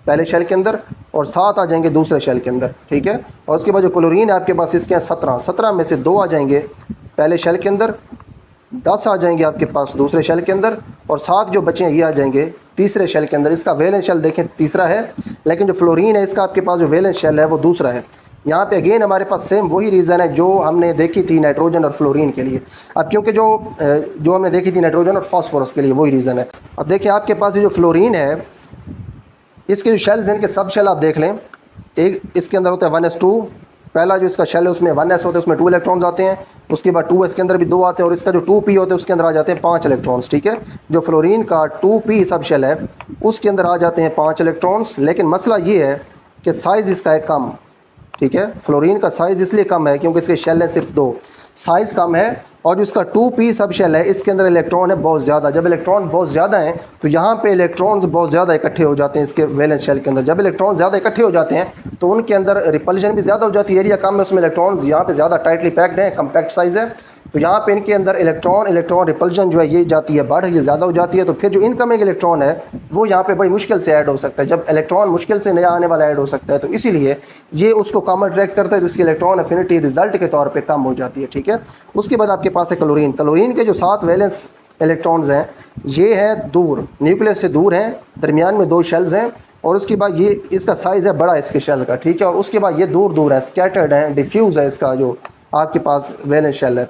पहले शेल के अंदर, और 7 आ जाएंगे दूसरे शेल के अंदर। ठीक है, और उसके बाद जो क्लोरीन है आपके पास इसके हैं 17 में से 2 आ जाएंगे पहले शेल के अंदर, 10 आ जाएंगे आपके पास दूसरे शेल के अंदर, और 7 जो बचे हैं ये आ जाएंगे तीसरे शेल के अंदर। इसका वैलेंस शेल देखें तीसरा है, लेकिन जो फ्लोरीन है इसका आपके पास जो वैलेंस शेल है वो दूसरा है। यहाँ पे अगेन हमारे पास सेम वही रीज़न है जो हमने देखी थी नाइट्रोजन और फ्लोरीन के लिए। अब क्योंकि जो हमने देखी थी नाइट्रोजन और फास्फोरस के लिए वही रीज़न है। अब देखिए आपके पास ये जो फ्लोरीन है इसके जो शेल्स हैं इनके सब शेल आप देख लें, एक इसके अंदर होता है 1s2, पहला जो इसका शेल है उसमें 1s होते हैं, उसमें 2 इलेक्ट्रॉन्स आते हैं, उसके बाद 2s के अंदर भी 2 आते हैं, और इसका जो 2p होता है उसके अंदर आ जाते हैं 5 इलेक्ट्रॉन्स। ठीक है, जो फ्लोरीन का 2p सब शेल है उसके अंदर आ जाते हैं 5 इलेक्ट्रॉन्स, लेकिन मसला ये है कि साइज़ इसका है कम। ठीक है, फ्लोरीन का साइज़ इसलिए कम है क्योंकि इसके शेल हैं सिर्फ 2, साइज़ कम है, और जो इसका 2p सब शेल है इसके अंदर इलेक्ट्रॉन है बहुत ज़्यादा। जब इलेक्ट्रॉन बहुत ज़्यादा हैं तो यहाँ पे इलेक्ट्रॉन्स बहुत ज़्यादा इकट्ठे हो जाते हैं इसके वैलेंस शेल के अंदर। जब इलेक्ट्रॉन ज़्यादा इकट्ठे हो जाते हैं तो उनके अंदर रिपल्शन भी ज़्यादा हो जाती है, एरिया कम है उसमें इलेक्ट्रॉन्स यहाँ पे ज़्यादा टाइटली पैक्ड है, कम्पैक्ट साइज़ है, तो यहाँ पे इनके अंदर इलेक्ट्रॉन रिपल्शन जो है ये जाती है बढ़, ये ज़्यादा हो जाती है, तो फिर जो इनकमिंग इलेक्ट्रॉन है वो यहाँ पे बड़ी मुश्किल से ऐड हो सकता है। जब इलेक्ट्रॉन मुश्किल से नया आने वाला ऐड हो सकता है तो इसीलिए ये उसको कम अट्रैक्ट करता है, जिसकी इलेक्ट्रॉन एफिनिटी रिजल्ट के तौर पर कम हो जाती है। ठीक है, उसके बाद आपके पास है क्लोरीन। क्लोरीन के जो 7 वैलेंस इलेक्ट्रॉन्स हैं ये है दूर, न्यूक्लियस से दूर हैं, दरमियान में 2 शेल्स हैं, और उसके बाद ये इसका साइज़ है बड़ा इसके शेल का। ठीक है, और उसके बाद ये दूर दूर है, स्कैटर्ड है, डिफ्यूज़ है इसका जो आपके पास वैलेंस शेल है।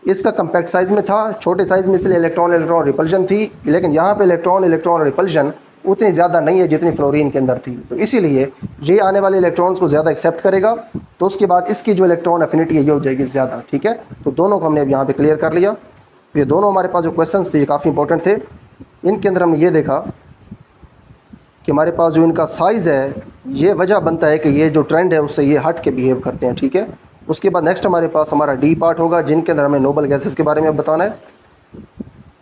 इसका कम्पैक्ट साइज़ में था, छोटे साइज़ में इसलिए इलेक्ट्रॉन रिपल्शन थी, लेकिन यहाँ पे इलेक्ट्रॉन रिपल्शन उतनी ज़्यादा नहीं है जितनी फ्लोरीन के अंदर थी, तो इसीलिए ये आने वाले इलेक्ट्रॉन्स को ज़्यादा एक्सेप्ट करेगा, तो उसके बाद इसकी जो इलेक्ट्रॉन एफिनिटी है ये हो जाएगी ज़्यादा। ठीक है, तो दोनों को हमने अब यहाँ पे क्लियर कर लिया। ये दोनों हमारे पास जो क्वेश्चंस थे ये काफ़ी इंपॉर्टेंट थे। इनके अंदर हमने ये देखा कि हमारे पास जो इनका साइज़ है ये वजह बनता है कि ये जो ट्रेंड है उससे ये हट के बिहेव करते हैं। ठीक है, उसके बाद नेक्स्ट हमारे पास हमारा डी पार्ट होगा, जिनके अंदर हमें नोबल गैसेस के बारे में बताना है।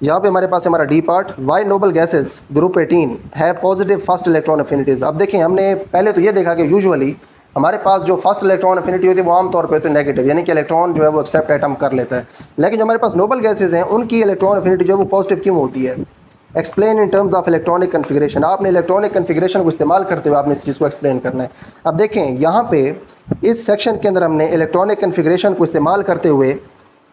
यहाँ पे हमारे पास हमारा D part, why noble gases group 18 है पॉजिटिव फर्स्ट इलेक्ट्रॉन एफिनिटीज़। अब देखें, हमने पहले तो ये देखा कि यूजुअली हमारे पास जो फर्स्ट इलेक्ट्रॉन एफिनिटी होती है वो आमतौर पे होती है नेगेटिव, यानी कि इलेक्ट्रॉन जो है वो एक्सेप्ट एटम कर लेता है, लेकिन जो हमारे पास नोबल गैसेज हैं उनकी इलेक्ट्रॉन एफिनिटी जो है वो पॉजिटिव क्यों होती है? Explain in terms of electronic configuration. आपने इलेक्ट्रॉनिक कन्फिग्रेशन को इस्तेमाल करते हुए आपने इस चीज़ को एक्सप्लेन करना है। अब देखें यहाँ पे इस सेक्शन के अंदर हमने इलेक्ट्रॉनिक कन्फिग्रेशन को इस्तेमाल करते हुए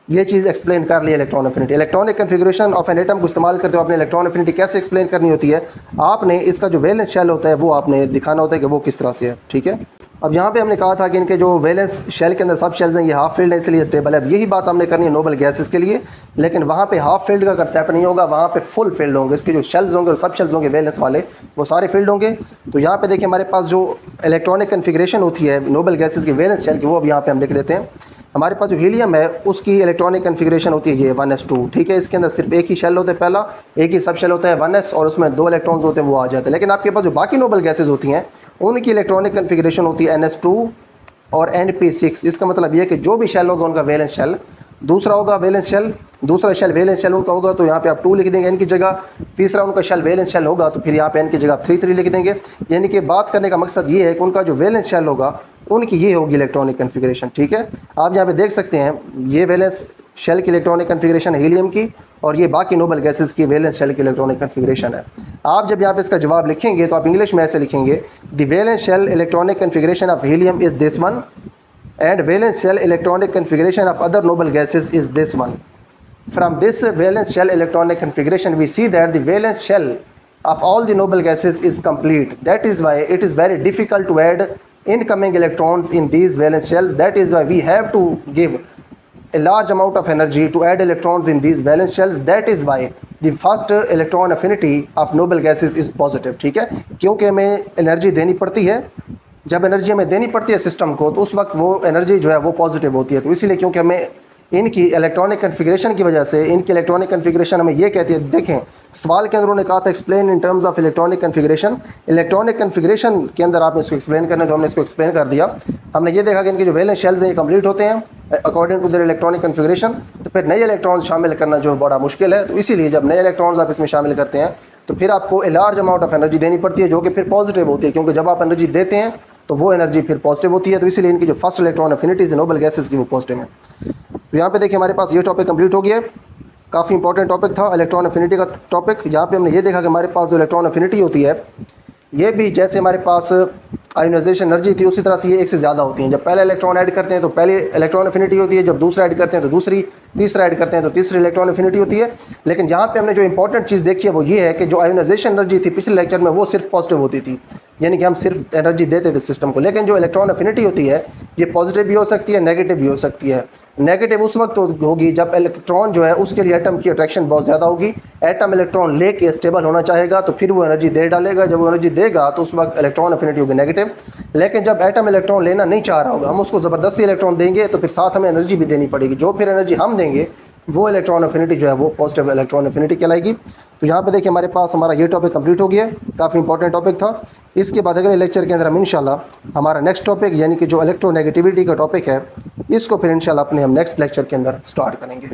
ये चीज़ एक्सप्लेन कर ली, electron affinity. Electronic configuration of an atom को इस्तेमाल करते हुए आपने इलेक्ट्रॉन एफिनिटी कैसे एक्सप्लेन करनी होती है, आपने इसका जो वैलेंस शेल होता है वो आपने दिखाना होता है कि वो किस तरह से है। ठीक है, अब यहाँ पे हमने कहा था कि इनके जो वैलेंस शेल के अंदर सब शेल्स हैं ये हाफ फील्ड है इसलिए स्टेबल है। अब यही बात हमने करनी है नोबल गैसेस के लिए, लेकिन वहाँ पे हाफ फील्ड का कंसेप्ट नहीं होगा, वहाँ पे फुल फील्ड होंगे। इसके जो शेल्स होंगे और सब शेल्स होंगे वैलेंस वाले वो सारे फील्ड होंगे। तो यहाँ पे देखिए हमारे पास जो इलेक्ट्रॉनिक कन्फिग्रेशन होती है नोबल गैसेस की वैलेंस शेल की, वो अब यहाँ पे हम लिख देते हैं। हमारे पास जो हीलियम है उसकी इलेक्ट्रॉनिक कन्फिग्रेशन होती है ये 1s2। ठीक है, इसके अंदर सिर्फ एक ही शेल होता है, पहला एक ही सब शेल होता है 1s, और उसमें 2 इलेक्ट्रॉन्स होते हैं वो आ जाते हैं। लेकिन आपके पास जो बाकी नोबल गैसेज होती हैं उनकी इलेक्ट्रॉनिक कन्फिग्रेशन होती है ns2 और np6। इसका मतलब ये है कि जो भी शेल होगा उनका वैलेंस शेल दूसरा होगा, वैलेंस शेल दूसरा शेल वैलेंस शेल उनका होगा, तो यहाँ पे आप 2 लिख देंगे n की जगह। तीसरा उनका शेल वैलेंस शेल होगा तो फिर यहाँ पे n की जगह आप 3 लिख देंगे। यानी कि बात करने का मकसद ये है कि उनका जो वैलेंस शेल होगा उनकी ये होगी इलेक्ट्रॉनिक कन्फिग्रेशन। ठीक है, आप यहाँ पे देख सकते हैं ये वैलेंस शेल की इलेक्ट्रॉनिक कन्फिग्रेशन है हीलियम की, और ये बाकी नोबल गैसेस की वैलेंस शेल की इलेक्ट्रॉनिक कन्फिग्रेशन है। आप जब यहाँ पे इसका जवाब लिखेंगे तो आप इंग्लिश में ऐसे लिखेंगे, the valence shell electronic configuration of helium is this one and valence shell electronic configuration of other noble gases is this one. From this valence shell electronic configuration we see that the valence shell of all the noble gases is complete. That is why it is very difficult to add incoming electrons in these valence shells. That is why we have to give a large amount of energy to add electrons in these valence shells. That is why the first electron affinity of noble gases is positive. ठीक है, क्योंकि हमें energy देनी पड़ती है, जब energy हमें देनी पड़ती है सिस्टम को तो उस वक्त वो एनर्जी जो है वो पॉजिटिव होती है। तो इसीलिए क्योंकि हमें इनकी इलेक्ट्रॉनिक कन्फिग्रेशन की वजह से, इनकी इलेक्ट्रॉनिक कन्फिग्रेशन हमें ये कहती है, देखें सवाल के अंदर उन्होंने कहा था explain in terms of electronic configuration. Electronic configuration के अंदर आपने इसको एक्सप्लेन करना है, तो हमने इसको एक्सप्लेन कर दिया। हमने ये देखा कि इनके जो वैलेंस शेल्स हैं ये कंप्लीट होते हैं according to their electronic configuration, तो फिर नए इलेक्ट्रॉन्स शामिल करना जो बड़ा मुश्किल है। तो इसीलिए जब नए इलेक्ट्रॉन्स आप इसमें शामिल करते हैं तो फिर आपको a large amount of energy देनी पड़ती है, जो कि फिर पॉजिटिव होती है, क्योंकि जब आप एनर्जी देते हैं तो वो एनर्जी फिर पॉजिटिव होती है। तो इसीलिए इनकी जो फर्स्ट इलेक्ट्रॉन अफिनिटीज है नोबल गैसेस की वो पॉजिटिव है। तो यहाँ पे देखिए हमारे पास ये टॉपिक कंप्लीट हो गया। काफ़ी इंपॉर्टेंट टॉपिक था इलेक्ट्रॉन अफिनिटी का टॉपिक। यहाँ पे हमने ये देखा कि हमारे पास जो इलेक्ट्रॉन अफिनिटी होती है ये भी जैसे हमारे पास आयोनाइजेशन एनर्जी थी उसी तरह से ये एक से ज़्यादा होती हैं। जब पहले इलेक्ट्रॉन ऐड करते हैं तो पहले इलेक्ट्रॉन अफिनिटी होती है, जब दूसरा ऐड करते हैं तो दूसरी, तीसरा ऐड करते हैं तो तीसरी इलेक्ट्रॉन अफिनिटी होती है। लेकिन यहाँ पे हमने जो इंपॉर्टेंट चीज़ देखी है वो ये है कि जो आयोनाइजेशन एनर्जी थी पिछले लेक्चर में वो सिर्फ पॉजिटिव होती थी, यानी कि हम सिर्फ एनर्जी देते थे सिस्टम को। लेकिन जो इलेक्ट्रॉन अफिनिटी होती है ये पॉजिटिव भी हो सकती है, नेगेटिव भी हो सकती है। नेगेटिव उस वक्त होगी जब इलेक्ट्रॉन जो है उसके लिए एटम की अट्रैक्शन बहुत ज़्यादा होगी, एटम इलेक्ट्रॉन लेके स्टेबल होना चाहेगा तो फिर वो एनर्जी दे डालेगा। जब वो एनर्जी देगा तो उस वक्त इलेक्ट्रॉन अफिनिटी होगी नेगेटिव। लेकिन जब एटम इलेक्ट्रॉन लेना नहीं चाह रहा होगा, हम उसको ज़बरदस्ती इलेक्ट्रॉन देंगे तो फिर साथ हमें एनर्जी भी देनी पड़ेगी, जो फिर एनर्जी हम देंगे वो इलेक्ट्रॉन अफिनिटी जो है वो पॉजिटिव इलेक्ट्रॉन अफिनिटी कहलाएगी। तो यहाँ पे देखिए हमारे पास हमारा ये टॉपिक कंप्लीट हो गया, काफ़ी इंपॉर्टेंट टॉपिक था। इसके बाद अगले लेक्चर के अंदर हम इंशाल्लाह हमारा नेक्स्ट टॉपिक यानी कि जो इलेक्ट्रोनेगेटिविटी का टॉपिक है इसको फिर इंशाल्लाह अपने हम नेक्स्ट लेक्चर के अंदर स्टार्ट करेंगे।